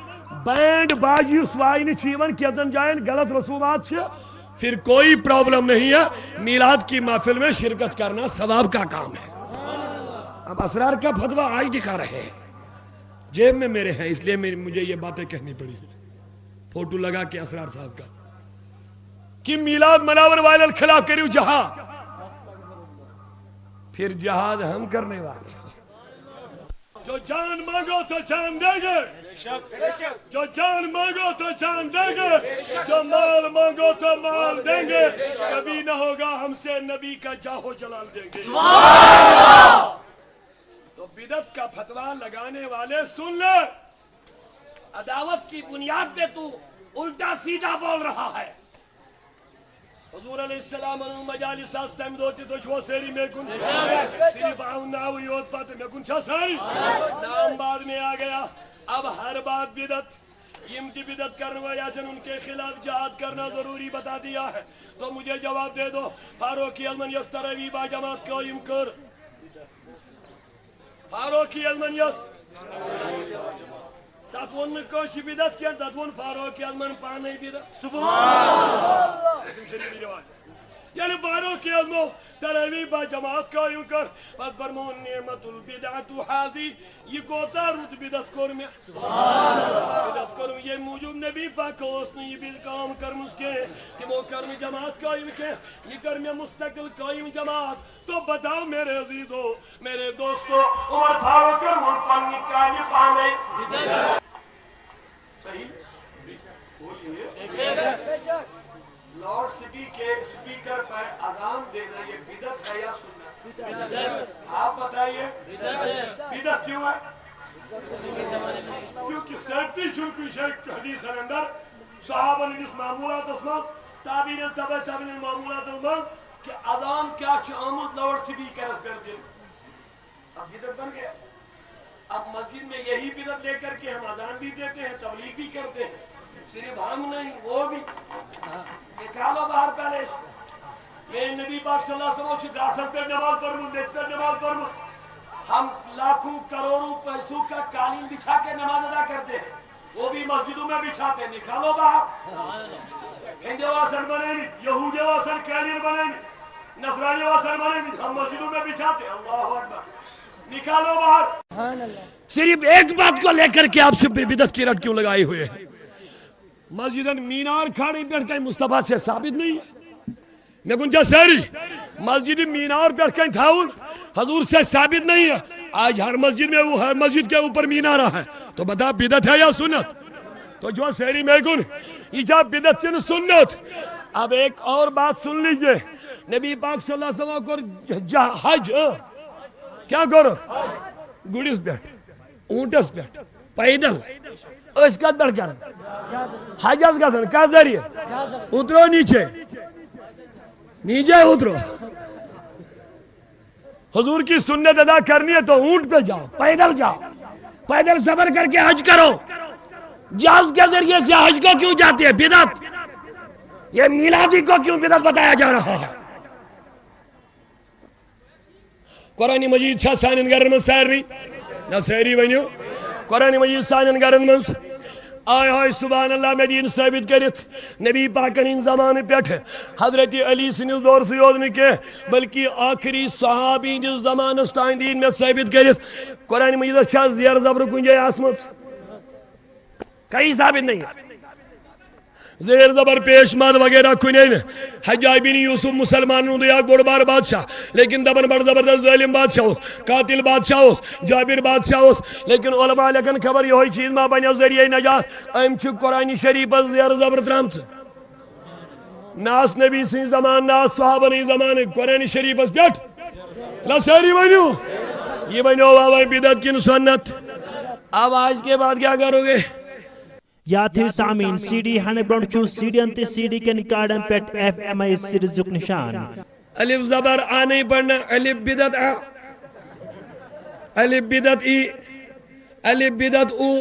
بینڈ باج اس وائن چیون کیتن جائن غلط رسومات سے پھر کوئی پرابلم نہیں ہے میلاد کی محفل میں شرکت کرنا ثواب کا کام ہے اب اسرار کا فتویٰ آج دکھا رہے ہیں جیب میں میرے ہیں اس لیے مجھے یہ باتیں کہنی پڑی فوٹو لگا کے اسرار صاحب کا کہ میلاد مناور والے خلاف کریو جہاد پھر جہاد ہم کرنے والے جو جان مانگو تو جان دے گے جو جان مانگو تو جان دے گے جو مال مانگو تو مال دیں گے کبھی نہ ہوگا ہم سے نبی کا جاہو جلال دیں گے تو بدعت کا فتویٰ لگانے والے سن لے عداوت کی بنیاد پہ تو الٹا سیدھا بول رہا ہے حضور علیہ السلام انہوں مجالس آستم دوتی تو چھو سیری میں کن صرف آؤں ناوی ہوت پاتے میں کن چھا ساری نام بعد میں آ گیا اب ہر بات بدعت یمتی بدعت کرنے والا جن ان کے خلاف جہاد کرنا ضروری بتا دیا ہے تو مجھے جواب دے دو فاروقی علمن یستروی با جماعت قائم کر فاروقی علمن تاتون کوشی بدعت کیا تاتون فاروقی علمن پانے بدعت سبحان یعنی فاروقی علمو تروی با جماعت قائم کر بس برمون نعمت البدعت حاضی یہ کوتا رد بدعت کرم بدعت کرم یہ موجود نبی پاک اس نے یہ بھی کام کرم اس کے کہ وہ کرم جماعت قائم کے یہ کرم مستقل قائم جماعت تو بتاؤ میرے عزیزو میرے دوستو عمر فاروق علمون پانی کانی پانے صحیح لارڈ سپیکر پر اذان دینا یہ بدعت ہے یا سنت آپ بتائیے بدعت کیوں ہے کیونکہ سیفٹی چھن کوئی شیخ حدیث اندر صحابہ نے اس معمولات اسمان تابعین تبع تابعین معمولات اسمان کہ اذان کیا چھ آمد لاؤڈ سپیکرز کر دیں. اب بدعت بن گیا. اب مسجد میں یہی بدعت لے کر کے ہم اذان بھی دیتے ہیں تبلیغ بھی کرتے ہیں. صرف ہم نہیں وہ بھی نکالو باہر پہلے اس کو. یہ نبی پاک صلی اللہ علیہ وسلم داسل پر نماز پڑھوں دیکھ پر نماز پڑھوں. ہم لاکھوں کروڑوں پیسوں کا قالین بچھا کے نماز ادا کرتے ہیں وہ بھی مسجدوں میں بچھاتے ہیں. نکالو باہر. ہندو واسن بنے نہیں یہودی واسن قالین بنے نہیں نصرانی واسن بنے نہیں ہم مسجدوں میں بچھاتے ہیں. اللہ اکبر. نکالو باہر. صرف ایک بات کو لے کر کے آپ سے بدعت کی رٹ کیوں لگائے ہوئے ہیں؟ مسجد مینار کھاڑی بیٹھ کے مصطفیٰ سے ثابت نہیں ہے. میں گنجا سہری مسجد مینار بیٹھ کے تھاؤن حضور سے ثابت نہیں ہے. آج ہر مسجد میں وہ ہر مسجد کے اوپر مینارہ ہے تو بتا بدعت ہے یا سنت؟ تو جو سہری میں گن ایجاب بدعت کن سنت. اب ایک اور بات سن لیجئے. نبی پاک صلی اللہ علیہ وسلم کو حج کیا کرو گڑیس بیٹھ اونٹس بیٹھ پیدل اس کا بڑھ کر حجاز کا سن کا ذریعے اترو نیچے اترو. حضور کی سنت ادا کرنی ہے تو اونٹ پہ جاؤ پیدل سفر کر کے حج کرو. جہاز کے ذریعے سے حج کو کیوں جاتے ہیں بدعت؟ یہ میلادی کو کیوں بدعت بتایا جا رہا ہے؟ قرآن مجید چھا سانن گرن من سہری نہ سہری ونیو قرآن مجید سانن گرن من آئے ہوئے سبحان اللہ میں دین ثابت کرت نبی پاکن ان زمان پیٹھ حضرت علی سنیل دور سے یود نکے بلکہ آخری صحابی جس زمان استائن دین میں ثابت کرت قرآن مجید چھا زیر زبر کنجے آسمت کئی ثابت نہیں ہے. زیر زبر پیش ماد وغیرہ کنین حجاج بن یوسف مسلمانوں دیا بڑ بار بادشاہ لیکن دبن بڑ زبردست ظالم بادشاہ ہو قاتل بادشاہ ہو جابر بادشاہ ہو. لیکن علماء لیکن خبر یہ ہوئی چیز ما بنیا ذریعہ نجات ام چھ قرآن شریف زیر زبر ترامت ناس نبی سی زمان ناس صحابہ نی زمان قرآن شریف بیٹھ لساری ونیو یہ ونیو بابا بدعت کن سنت. اب آج کے بعد کیا کرو گے؟ یا تھیو سامین سی ڈی ہنے برونٹ چھو سی ڈی انتے سی ڈی کن کارڈن پیٹ ایف ایم آئی سیریزک نشان. الف زبر آ نہیں پڑھنا الف بدعت آ الف بدعت ای الف بدعت او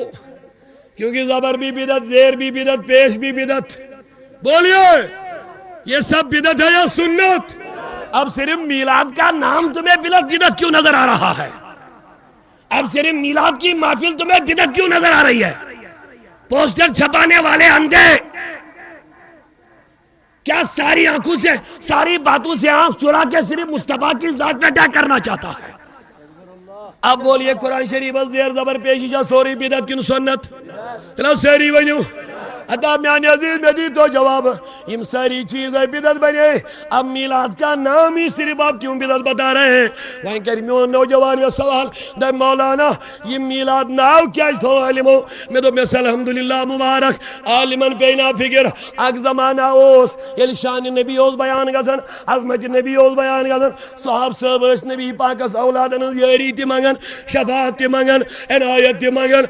کیونکہ زبر بھی بدعت زیر بھی بدعت پیش بھی بدعت. بولیے یہ سب بدعت ہے یا سنت؟ اب صرف میلاد کا نام تمہیں بدعت کیوں نظر آ رہا ہے؟ اب صرف میلاد کی محفل تمہیں بدعت کیوں نظر آ رہی ہے؟ پوسٹر چھپانے والے اندھے کیا ساری آنکھوں سے ساری باتوں سے آنکھ چرا کے صرف مصطفیٰ کی ذات پہ کیا کرنا چاہتا ہے؟ اب بولیے قرآن شریف زیر زبر پیشی جا سوری بدعت کن سنت تلا سہری ونیو عطا میانی عزیز میں دی تو جواب یہ ساری چیزیں بدعت بنے. اب میلاد کا نام ہی صرف آپ کیوں بدعت بتا رہے ہیں؟ وہیں کرمیون نوجوان میں سوال دے مولانا یہ میلاد ناو کیا تو علمو میں تو مثل الحمدللہ مبارک عالمن پینا فکر اگ زمانہ اوس یل شان نبی اوس بیان گزن عظمت نبی اوس بیان گزن صحاب صاحب اس نبی پاکس اولادن یاری تی منگن شفاعت تی منگن عنایت تی منگن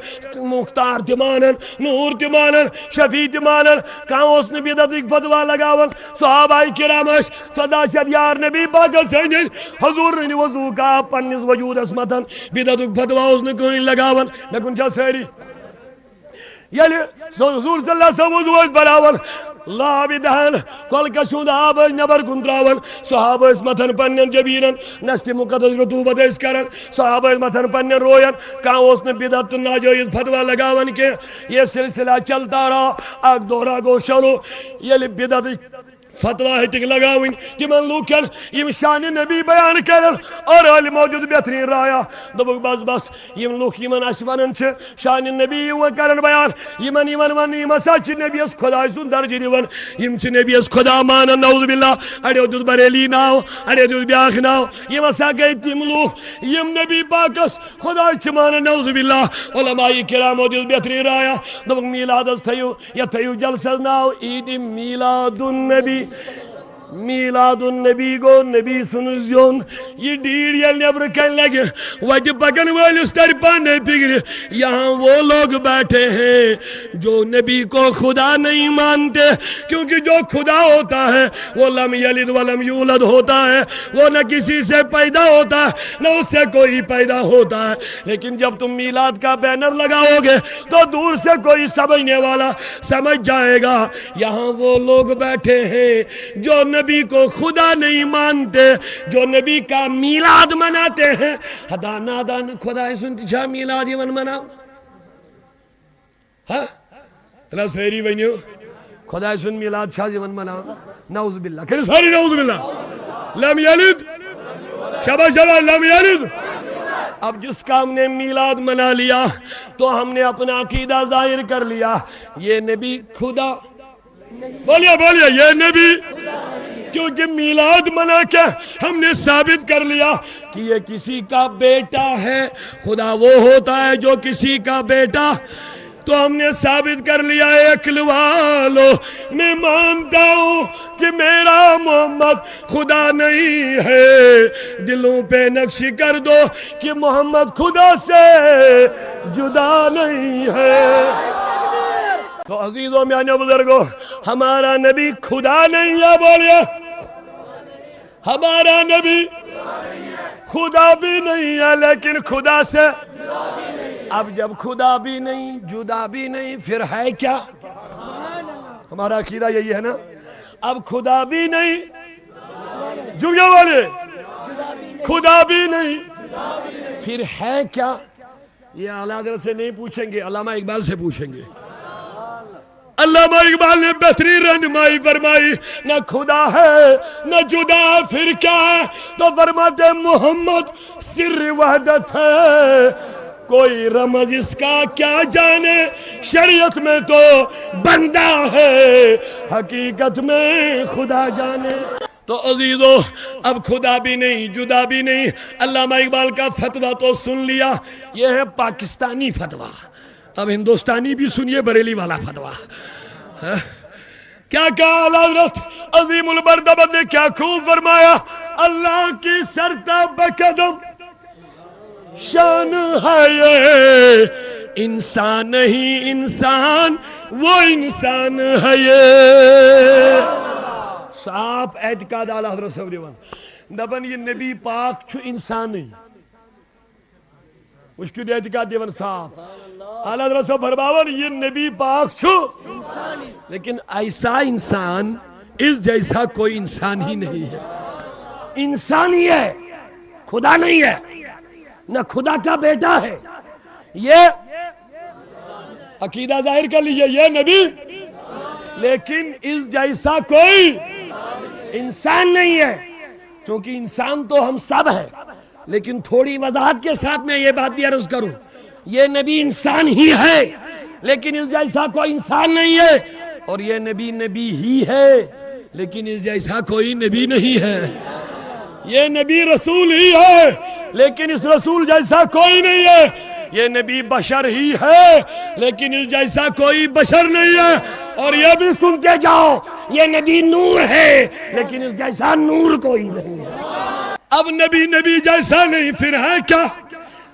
مختار تی مانن نور تی مانن شفیع تی مانن کہاں اس نبی بدعت ایک فتوہ لگاون صحابہ کرامش صدا شد یار نبی پاکس سینجن حضور نے وضو کا پنیس وجود اسمتن بدعت ایک فتوہ اس نے کوئی لگاون میں کنچا سہری یعنی حضور صلی اللہ علیہ وسلم وضو اس بلاون اللہ بدہن کل کشود آب نبر کندراون صحابہ اس متن پنن جبیرن نستی مقدس رطوبت اس کرن صحابہ اس متن پنن روین کہاں اس نے بدعت ناجویز فتوہ لگاون کے یہ سلسلہ چلتا رہا اگ دورا گو شروع یہ بدعت فتوہ ہتک لگاوین تمن لوکن یم شان نبی بیان کرن اور علی موجود بہترین رایا دبک بس بس یم لوک یمن اس ونن چھ شان نبی و کرن بیان یمن ون یم سچ نبی اس خدا سن درجہ دیون یم چھ نبی اس خدا مان نعوذ باللہ اڑے دود بریلی ناو اڑے دود بیاخ ناو یم سا گئی تم لوک یم نبی پاکس خدا چھ مان نعوذ باللہ علماء کرام موجود بہترین رایا دبک میلاد اس تھیو یا تھیو جلسہ ناو عید میلاد النبی میلاد النبی گو نبی سن زیون یہ ڈیڑ یل نبر کن لگے وجہ پکن والس تر پانے پگڑ یہاں وہ لوگ بیٹھے ہیں جو نبی کو خدا نہیں مانتے، کیونکہ جو خدا ہوتا ہے وہ لم یلد ولم یولد ہوتا ہے، وہ نہ کسی سے پیدا ہوتا ہے نہ اس سے کوئی پیدا ہوتا ہے۔ لیکن جب تم میلاد کا بینر لگاؤ گے تو دور سے کوئی سمجھنے والا سمجھ جائے گا یہاں وہ لوگ بیٹھے ہیں جو نبی کو خدا نہیں مانتے، جو نبی کا میلاد مناتے ہیں۔ ہدا نادان خدا سنتی چھا میلاد یون مناو ہاں تلا سہری ونیو خدا سن میلاد چھا یون مناو نعوذ باللہ کہ ساری نعوذ باللہ لم یلد شبہ شبہ لم یلد۔ اب جس کا ہم نے میلاد منا لیا تو ہم نے اپنا عقیدہ ظاہر کر لیا یہ نبی خدا، بولیے بولیے یہ نبی، کیونکہ میلاد منا کے ہم نے ثابت کر لیا کہ یہ کسی کا بیٹا ہے۔ خدا وہ ہوتا ہے جو کسی کا بیٹا، تو ہم نے ثابت کر لیا عقل والو میں مانتا ہوں کہ میرا محمد خدا نہیں ہے۔ دلوں پہ نقش کر دو کہ محمد خدا سے جدا نہیں ہے۔ تو عزیزوں میاں بزرگوں ہمارا نبی خدا نہیں ہے، بولیے ہمارا نبی خدا بھی نہیں ہے لیکن خدا سے، اب جب خدا بھی نہیں جدا بھی نہیں پھر ہے کیا؟ ہمارا عقیدہ یہی ہے نا، اب خدا بھی نہیں جمعہ والے خدا بھی نہیں پھر ہے کیا؟ یہ اعلیٰ حضرت سے نہیں پوچھیں گے، علامہ اقبال سے پوچھیں گے۔ علامہ اقبال نے بہترین رہنمائی فرمائی، نہ خدا ہے نہ جدا پھر کیا ہے؟ تو فرماتے محمد سر وحدت ہے، کوئی رمز اس کا کیا جانے، شریعت میں تو بندہ ہے حقیقت میں خدا جانے۔ تو عزیزو اب خدا بھی نہیں جدا بھی نہیں، علامہ اقبال کا فتویٰ تو سن لیا، یہ ہے پاکستانی فتویٰ۔ اب ہندوستانی بھی سنیے بریلی والا فتویٰ۔ کیا کہا اعلیٰ حضرت عظیم البردبت نے، کیا خوب فرمایا، اللہ کی سرتاب قدم شان ہے یہ، انسان نہیں انسان وہ انسان ہے یہ۔ صاف اعتقاد اعلیٰ حضرت صاحب دیوان دبن یہ نبی پاک چھو انسان نہیں، اس کی اعتقاد دیوان صاف اعلیٰ حضرت صاحب فرماون یہ نبی پاک چھو لیکن ایسا انسان اس جیسا کوئی انسان ہی نہیں ہے، انسان ہی ہے خدا نہیں ہے، نہ خدا کا بیٹا ہے۔ یہ عقیدہ ظاہر کر لیجئے یہ نبی لیکن اس جیسا کوئی انسان نہیں ہے، چونکہ انسان تو ہم سب ہیں، لیکن تھوڑی وضاحت کے ساتھ میں یہ بات بھی عرض کروں، یہ نبی انسان ہی ہے لیکن اس جیسا کوئی انسان نہیں ہے، اور یہ نبی نبی ہی ہے لیکن اس جیسا کوئی نبی نہیں ہے۔ یہ نبی رسول ہی ہے لیکن اس رسول جیسا کوئی نہیں ہے، یہ نبی بشر ہی ہے لیکن اس جیسا کوئی بشر نہیں ہے، اور یہ بھی سن کے جاؤ یہ نبی نور ہے لیکن اس جیسا نور کوئی نہیں ہے۔ اب نبی نبی جیسا نہیں پھر ہے کیا؟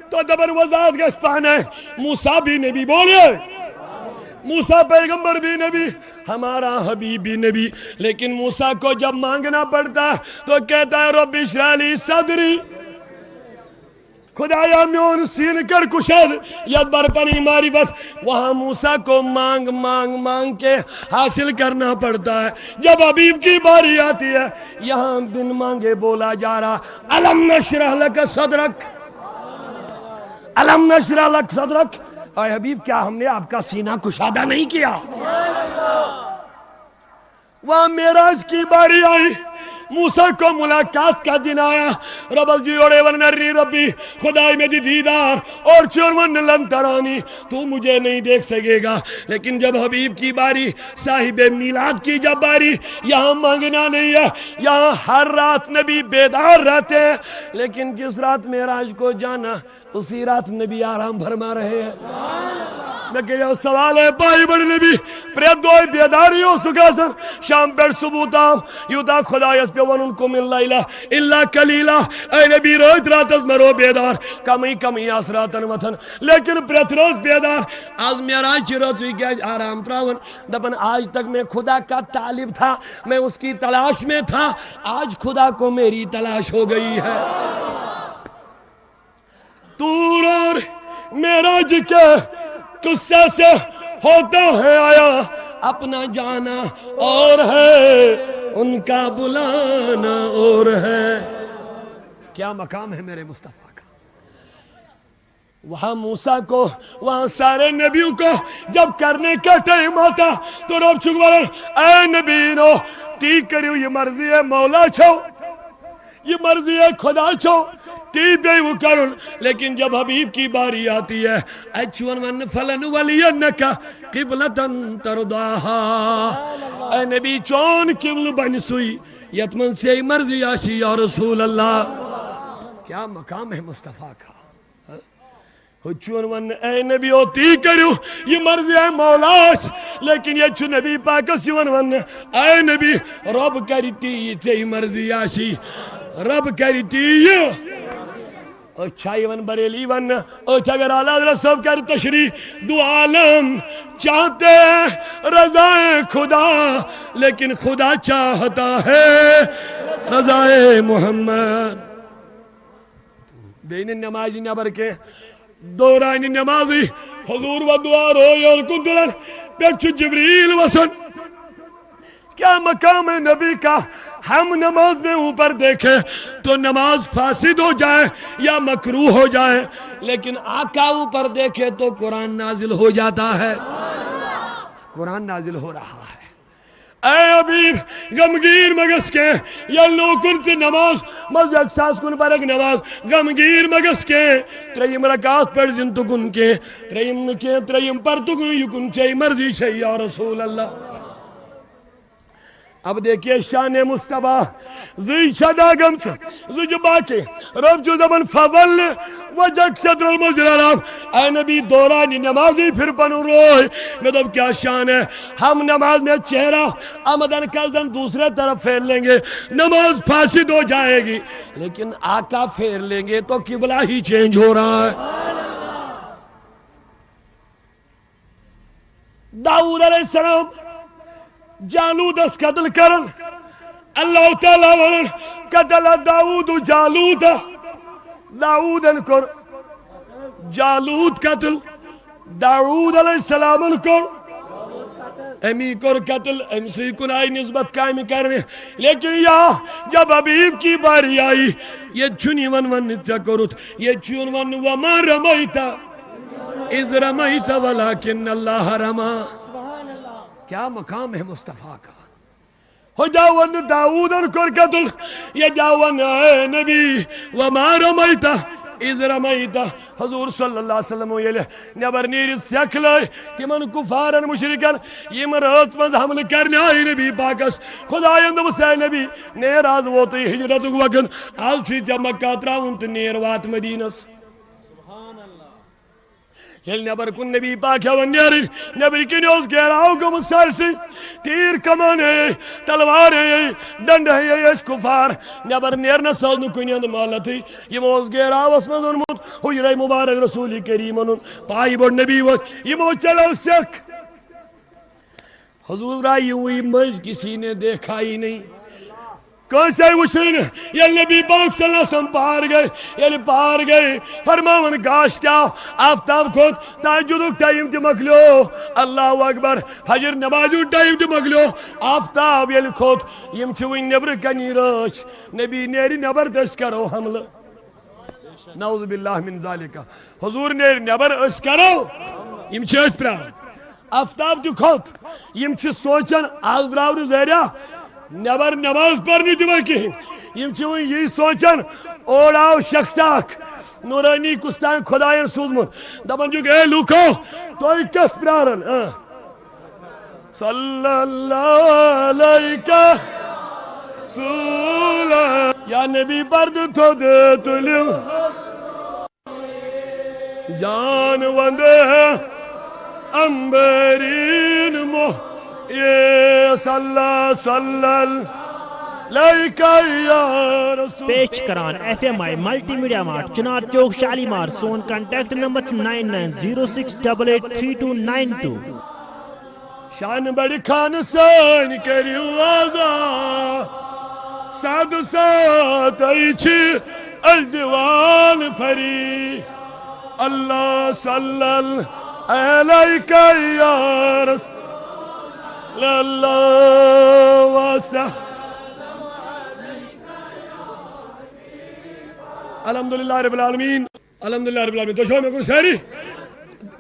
تو دبر وضاحت کا اسپان ہے، موسیٰ بھی نبی، بولے موسیٰ پیغمبر بھی نبی، ہمارا حبیب بھی نبی، لیکن موسیٰ کو جب مانگنا پڑتا تو کہتا ہے رب اشرح لی صدری، خدایا میون سین کر کشاد ید بر پنی معرفت۔ وہاں موسیٰ کو مانگ مانگ مانگ کے حاصل کرنا پڑتا ہے، جب حبیب کی باری آتی ہے یہاں بن مانگے بولا جا رہا الم نشرح لک صدرک، الم نشرح لک صدرک، اے حبیب کیا ہم نے آپ کا سینہ کشادہ نہیں کیا؟ وہاں معراج کی باری آئی، موسیٰ کو ملاقات کا دن آیا، رب جیوڑے ونری ربی خدای میں دیدار اور چورمن لن ترانی، تو مجھے نہیں دیکھ سکے گا۔ لیکن جب حبیب کی باری، صاحب میلاد کی جب باری، یہاں مانگنا نہیں ہے، یہاں ہر رات نبی بیدار رہتے ہیں، لیکن جس رات معراج کو جانا اسی رات نبی آرام فرما رہے ہیں۔ میں کہ سوال ہے پائی بڑی نبی پریت دوئی بیداری ہو سکا سن شام پر صبح تام یوتا خدا یس پہ ونن کم اللیلہ اللہ کلیلہ اے نبی رویت رات از مرو بیدار کمی آسراتن وطن لیکن پریت روز بیدار آج میرا چروچی کیا آرام تراون دبن آج تک میں خدا کا طالب تھا میں اس کی تلاش میں تھا آج خدا کو میری تلاش ہو گئی ہے طور اور معراج کے قصہ سے ہوتا ہے آیا اپنا جانا اور ہے ان کا بلانا اور ہے کیا مقام ہے میرے مصطفیٰ کا وہاں موسیٰ کو وہاں سارے نبیوں کو جب کرنے کا ٹائم آتا تو رب چکوالن اے نبینو تی کریو یہ مرضی ہے مولا چھو یہ مرضی ہے خدا چھو تی بے وہ کرن لیکن جب حبیب کی باری آتی ہے اچھون من فلن ولینکا قبلتن ترداہا اے نبی چون قبل بن سوئی یتمن سے مرضی آشی یا رسول اللہ کیا مقام ہے مصطفیٰ کا چون ون اے نبی ہوتی کریو یہ مرضی ہے مولاش لیکن یہ چھو نبی پاکس ون اے نبی رب کرتی یہ چاہی مرضی آشی رب کرتی یہ اچھائی ون بریلی ون اچھا اگر آلہ حضرت صاحب کر تشریح دو عالم چاہتے ہیں رضائے خدا لیکن خدا چاہتا ہے رضائے محمد دین نمازی نبر کے دورانی نمازی حضور و دعا روئی اور کندلن پیچھ جبریل وسن کیا مقام ہے نبی کا ہم نماز میں اوپر دیکھیں تو نماز فاسد ہو جائے یا مکروہ ہو جائے لیکن آقا اوپر دیکھے تو قرآن نازل ہو جاتا ہے قرآن نازل ہو رہا ہے اے حبیب غمگیر مگس کے یلنو کن سے نماز مزد اکساس کن پرک نماز غمگیر مگس کے ترہیم رکعات پر زندو کن کے ترہیم پر تکن یکن چاہی مرضی چاہی یا رسول اللہ اب دیکھئے شان مصطفیٰ زی شدا گم چھا زی جو باقی رب جو زبن فضل وجک شدر المجرراب اے نبی دورانی نمازی پھر پنو روئے مطلب کیا شان ہے ہم نماز میں چہرہ آمدن کلدن دوسرے طرف پھیر لیں گے نماز فاسد ہو جائے گی لیکن آقا پھیر لیں گے تو قبلہ ہی چینج ہو رہا ہے داؤد علیہ السلام جالود اس قتل کرن اللہ تعالیٰ ونن قتل داؤد جالود داؤد انکر جالود قتل داؤد علیہ السلام انکر امی کر قتل ام سے کنائی نسبت قائم کرنے لیکن یہاں جب حبیب کی باری آئی یہ چھنی ون چکرت یہ چھن ون وما رمیتا اذ رمیتا ولیکن اللہ رما کیا مقام ہے مصطفیٰ کا ہو جاون داؤدن کر قتل یہ جاون اے نبی وما رمیتا اذ رمیتا حضور صلی اللہ علیہ وسلم یہ نبر نیرت سیکھ لائے کہ من کفارن مشرکن یہ مرات مند حمل کرنے آئی نبی پاکس خدا یندو سے نبی نیر آز وہ تو ہجرت وقت آلچی جب مکہ تراؤن تو نیر وات مدینس یل نبر کن نبی پاک ہے ونیارین نبر کی نیوز گہراؤ کو مصار سی تیر کمان ہے تلوار ہے ڈنڈ ہے اس کفار نبر نیر نسال نکنی اند مالتی یہ موز گہراؤ اس میں ظلمت حجر مبارک رسول کریم انہوں پائی بڑھ نبی وقت یہ موز چلو سک حضور رائی ہوئی مجھ کسی نے دیکھا ہی نہیں کیسے وچھن یہ نبی پاک صلی اللہ علیہ وسلم پار گئے فرماون گاش کیا آفتاب خود تاجدک ٹائم تی مکلو اللہ اکبر حجر نمازو ٹائم تی مکلو آفتاب یہ خود یم چھوئن نبر کنی رش نبی نیری نبر دس کرو حمل نعوذ باللہ من ذالکہ حضور نیری نبر اس کرو یم چھوئن پرار آفتاب تی خود یم چھ سوچن آز راور زیرہ نبر نماز پڑھنی دیوہ کی یم چھوئی یہی سوچن اوڑاو شخصاک نورانی کستان خدایان سوزمن دبن جو گئے لوکو تو ایک کت پرارن صلی اللہ علیکہ سولہ یا نبی برد تو دے تلیو جان وندے امبرین یہ صلی یا رسول پیش کران ایف ایم آئی ملٹی میڈیا مارٹ چنار چوک شالیمار سون کانٹیکٹ نمبر 9906883292 شان بڑی خان سان کریو آزا ساد سات ایچی الدیوان فری اللہ صلی علیکہ یا رسول اللہ واسہ الحمدللہ رب العالمین الحمدللہ رب العالمین تو شو میں کن سہری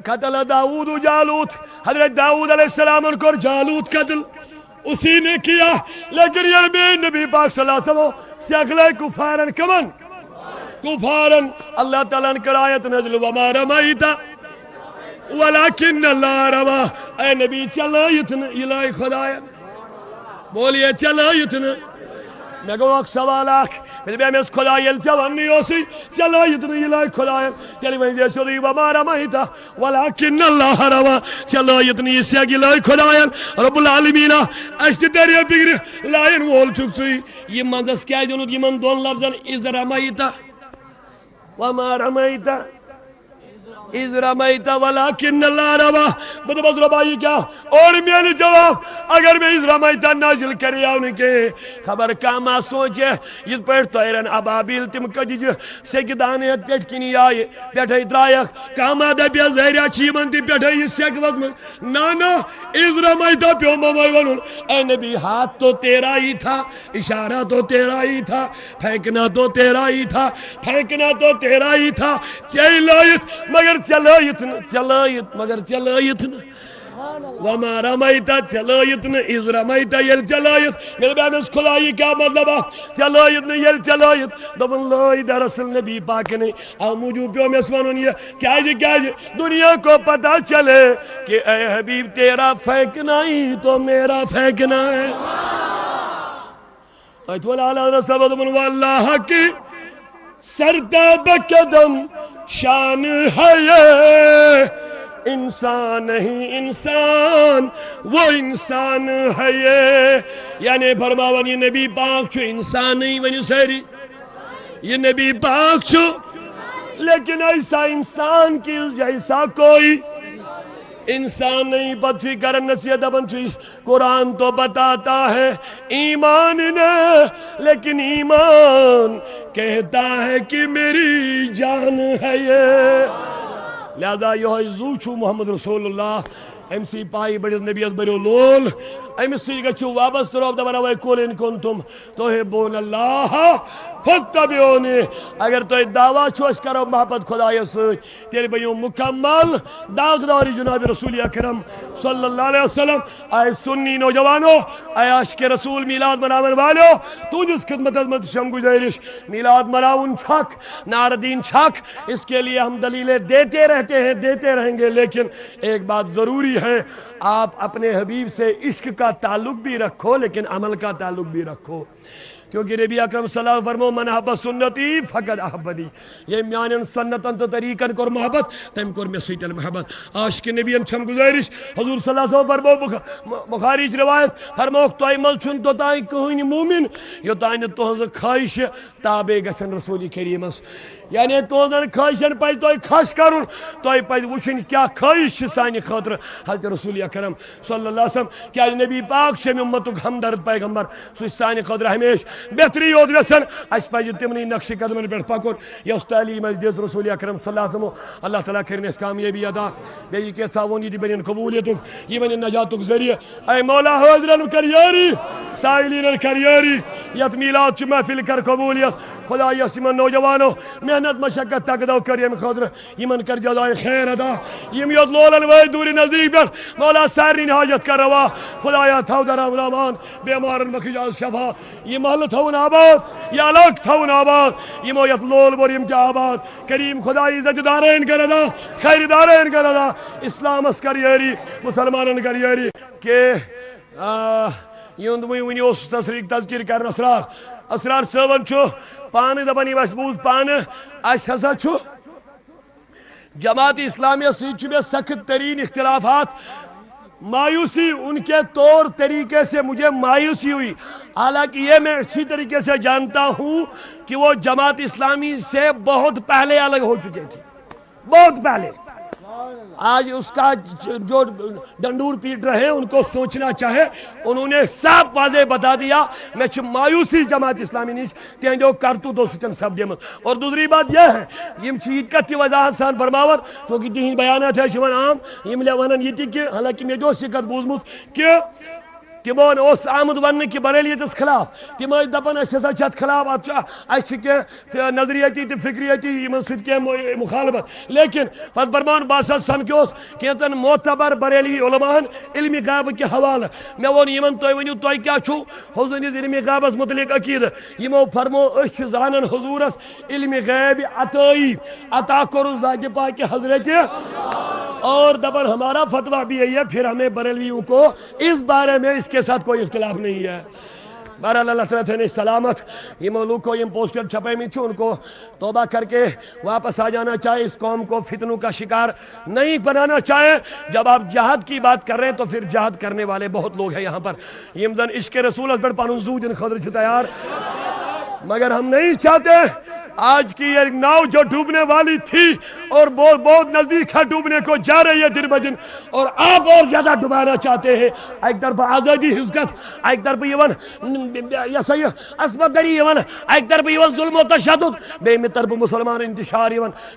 قتل داود و جالوت حضرت داود علیہ السلام ان کو جالوت قتل اسی نے کیا لیکن یہ نبی پاک صلی اللہ علیہ وسلم سے اخلائی کفارن کمن کفارن اللہ تعالیٰ نے کر آیت نزل وما رمائیتا ولیکن اللہ رما اے نبی چلا یتنا الہی خدایت بولیے چلا یتنا میں کہوں ایک سوال آکھ پھر میں اس خدایت چوان نہیں ہو سی چلا یتنا الہی خدایت تیلی میں جیسے دی وما رمائیتا ولیکن اللہ رما چلا یتنا اسے الہی خدایت رب العالمین اشتی تیرے بگری لائن وول چک چوئی یہ منزس کیا جنود یہ من دون لفظاً از رمائیتا وما رمائیتا از رمائیتا ولیکن اللہ رما بدھ بس ربائی کیا اور میں نے جواب اگر میں از رمائیتا نازل کری آنے کے خبر کاما سوچے یہ پیٹ تیرن ابابیل تم کجی سیکدانیت پیٹ کنی آئے پیٹھائی درائیک کاما دے پیا زہریا چیمن تی پیٹھائی سیک وقت میں نانا از رمائیتا پیو ممائی ونون اے نبی ہاتھ تو تیرا ہی تھا اشارہ تو تیرا ہی تھا پھینکنا تو تیرا ہی تھا پھینکنا تو تیرا ہی تھا چیلائیت مگر چلائیت مگر چلائیت وما رمائیتا چلائیت از رمائیتا یل چلائیت میرے بیان اس خدایی کیا مطلب ہے چلائیت یل چلائیت دبن لائی در اصل نبی پاک نے آموجو پیو میں اسمانون یہ کیا جی دنیا کو پتا چلے کہ اے حبیب تیرا پھینکنا ہی تو میرا پھینکنا ہے ایت والا رسول دبن واللہ کی سرتاب قدم شان ہے یہ انسان نہیں انسان وہ انسان ہے یعنی فرماون یہ نبی پاک چھو انسان نہیں ونی سہری یہ نبی پاک چھو لیکن ایسا انسان کی جیسا کوئی انسان نہیں پتھی کرن نصیحت اپن چیز قرآن تو بتاتا ہے ایمان نے لیکن ایمان کہتا ہے کہ میری جان ہے یہ لہذا یہ زوچو محمد رسول اللہ ایم سی پائی بڑی نبیت بڑی لول ایم سی گچو واپس تروب دبنا وی کول ان کنتم تحبون اللہ فتبعونی اگر تو دعویٰ چھوش کرو محبت خدای سے تیرے بھائیوں مکمل داغداری جناب رسول اکرم صلی اللہ علیہ وسلم آئے سنی نوجوانوں آئے عاشق رسول میلاد مناون والو تو جس خدمت عظمت شم گزارش میلاد مناون چھک ناردین چھک اس کے لیے ہم دلیلیں دیتے رہتے ہیں دیتے رہیں گے لیکن ایک بات ضروری ہے آپ اپنے حبیب سے عشق کا تعلق بھی رکھو لیکن عمل کا تعلق بھی رکھو کیونکہ نبی اکرم صلی اللہ علیہ وسلم فرمو من احب سنتی فقد احبنی یہ میانن سنتن تو طریقن کر محبت تم کر میں سیتن محبت عاشق نبی چھم گزارش حضور صلی اللہ علیہ وسلم فرمو بخاری روایت فرمو توئی مل چھن تو تائیں کہین مومن یہ تائیں تو خواہش تابع گچن رسول کریم یعنی تو خواہشن پہ توئی خاص کرن توئی پہ وچن کیا خواہش سانی خاطر حضرت رسول اکرم صلی اللہ علیہ وسلم کیا نبی پاک شمی امتک ہمدرد پیغمبر سو سانی خاطر ہمیش بہتری یود ویسن اس پہ تمنی نقش قدمن پر پکن یا اس تعلیم دیز رسول اکرم صلی اللہ علیہ وسلم اللہ تعالیٰ کرنے اس کامیابی ادا بیئی کے ساونی دی بنین قبولیتک یہ بنین نجاتک ذریعہ اے مولا حضرن کریاری سائلین کریاری یت میلاد چی محفل کر قبولیت خدا یسیمن نوجوانو محنت مشکت تک دو کریم خاطر یمن کر جزائے خیر ادا یم یود لولن وی دوری نزدیک پر مولا سارین حاجت کر روا خدایا تھو در امرامان بیمارن مخجال شفا یہ محل تھون آباد یا لوگ تھون آباد یمو یت لول بور یم کیا آباد کریم خدای عزت دارین کر ادا خیر دارین کر ادا اسلام اس کریاری مسلمانن کریاری کہ یوندموی ونی اس تصریق تذکیر کر اسرار صوبن چھو پانے دبانی مسبوز پانے اس ہسا چھو جماعت اسلامیہ سے میں سخت ترین اختلافات مایوسی ان کے طور طریقے سے مجھے مایوسی ہوئی، حالانکہ یہ میں اچھی طریقے سے جانتا ہوں کہ وہ جماعت اسلامی سے بہت پہلے الگ ہو چکے تھے، بہت پہلے۔ آج اس کا جو ڈنڈور پیٹ رہے ان کو سوچنا چاہے، انہوں نے صاف واضح بتا دیا میں مایوسی جماعت اسلامی نیش تین جو کرتو دو ستن سب دیمت۔ اور دوسری بات یہ ہے یم چیت کی وضاحت سان برماور چونکہ تہند بیانات ہے شون عام یم لے ونن یہ کہ حالانکہ میں جو سکت بوزمت کہ تمون اس آمد ون کہ بریلیتس خلاف تم دپان ہسا چھت خلاف ات کی نظریتی تو فکریتی یمن ست مخالفت، لیکن پتہ برمان باسا سمکھوس کینچن معتبر بریلوی علماءن علمی غیب کے حوالہ میں ون یمن تھی ونیو تھی کیا چھو حضور سندس علمی غیبس متعلق عقیدہ یمو فرمو اس زانن حضورس علمی غیب عطائی عطا کرو ذات پاک حضرت اور دبر ہمارا فتویٰ بھی یہی ہے، پھر ہمیں بریلویوں کو اس بارے میں اس کے ساتھ کوئی اختلاف نہیں ہے۔ بہرحال اللہ تعالیٰ نے سلامت یہ مولوگ کو یہ پوسٹر چھپے میں چھو ان کو توبہ کر کے واپس آ جانا چاہے، اس قوم کو فتنوں کا شکار نہیں بنانا چاہے۔ جب آپ جہاد کی بات کر رہے ہیں تو پھر جہاد کرنے والے بہت لوگ ہیں یہاں پر، یہ مدن عشق رسول ازبر پانون زوجن خضر چھ تیار، مگر ہم نہیں چاہتے آج کی یہ ناؤ جو ڈوبنے والی تھی اور بہت نزدیک ہے ڈوبنے کو جا رہی ہے دن بدن، اور آپ اور زیادہ ڈبانا چاہتے ہیں۔ ایک طرف آزادی حزقت، ایک طرف یہ عصمت دری ایک طرف ظلم و تشدد، بے میں طرف مسلمان انتشار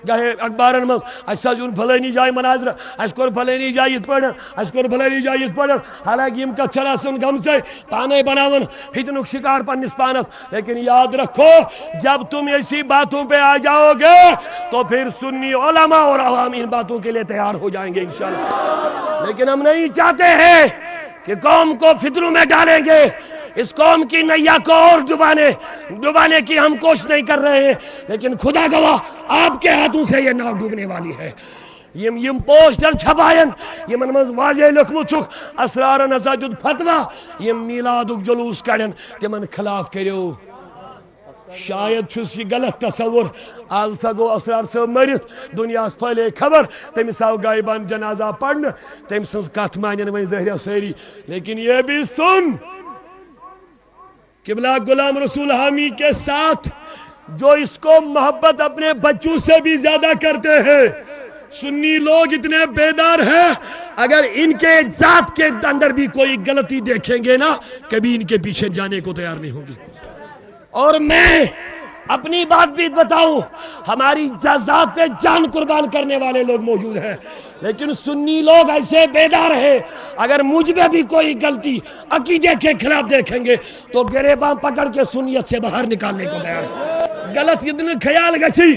گاہے اخبارن من اسا جون فلانی جائے مناظر اس کو فلانی جائے یہ پڑھن اس کو فلانی جائے یہ پڑھن، حالانکہ یم کا چلا سن گم سے پانے بناون فتنک شکار پنس پانس۔ لیکن یاد رکھو جب تم ایسی باتوں پہ آ جاؤ گے تو پھر سنی علماء اور عوام ان باتوں کے لیے تیار ہو جائیں گے انشاءاللہ۔ لیکن ہم نہیں چاہتے ہیں کہ قوم کو فتنوں میں ڈالیں گے، اس قوم کی نیا کو اور ڈبانے کی ہم کوشش نہیں کر رہے ہیں، لیکن خدا گواہ آپ کے ہاتھوں سے یہ ناؤ ڈوبنے والی ہے۔ یم پوسٹر چھپائن یمن من واضح لکھمت چھک اسرار نساجد فتوہ یم میلادک جلوس کڑن تمن خلاف کریو۔ شاید چھس یہ غلط تصور آج سا گو اسرار صاحب مرت دنیا پھلے خبر تمس آو غائبان جنازہ پڑھنے تم سنز کت مانن وہیں زہریہ سیری، لیکن یہ بھی سن قبلہ غلام رسول حامی کے ساتھ جو اس کو محبت اپنے بچوں سے بھی زیادہ کرتے ہیں، سنی لوگ اتنے بیدار ہیں اگر ان کے ذات کے اندر بھی کوئی غلطی دیکھیں گے نا کبھی ان کے پیچھے جانے کو تیار نہیں ہوگی۔ اور میں اپنی بات بھی بتاؤں ہماری ذات پہ جان قربان کرنے والے لوگ موجود ہیں، لیکن سنی لوگ ایسے بیدار ہیں اگر مجھ میں بھی کوئی غلطی عقیدے کے خلاف دیکھیں گے تو گریباں پکڑ کے سنیت سے باہر نکالنے کو تیار ہیں۔ غلط اتنے خیال گچھی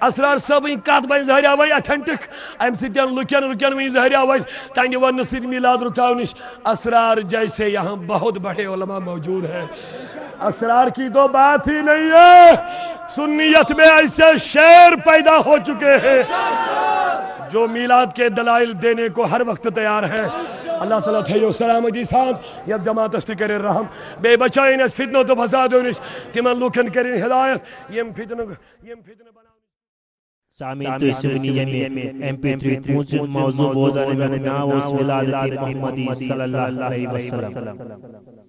اسرار صاحب کت بن ظاہرہ وی اتھینٹک ام سن لکن وی ظاہرہ وی تنگ ون سن میلاد رکاو نش اسرار جیسے یہاں بہت بڑے علماء موجود ہیں۔ اسرار کی تو بات ہی نہیں ہے، سنیت میں ایسے شعر پیدا ہو چکے ہیں جو میلاد کے دلائل دینے کو ہر وقت تیار ہیں۔ اللہ تعالیٰ تھیو سلامتی سان یب جماعت است کرے رحم بے بچائیں اس فتنوں تو فساد ونش تمن لوکن کریں ہدایت یم فتن بنا۔ سامعین تو اس ونی یمی MP3 پونچن موضوع بوزانے میں ناو اس ولادت محمدی صلی اللہ علیہ وسلم۔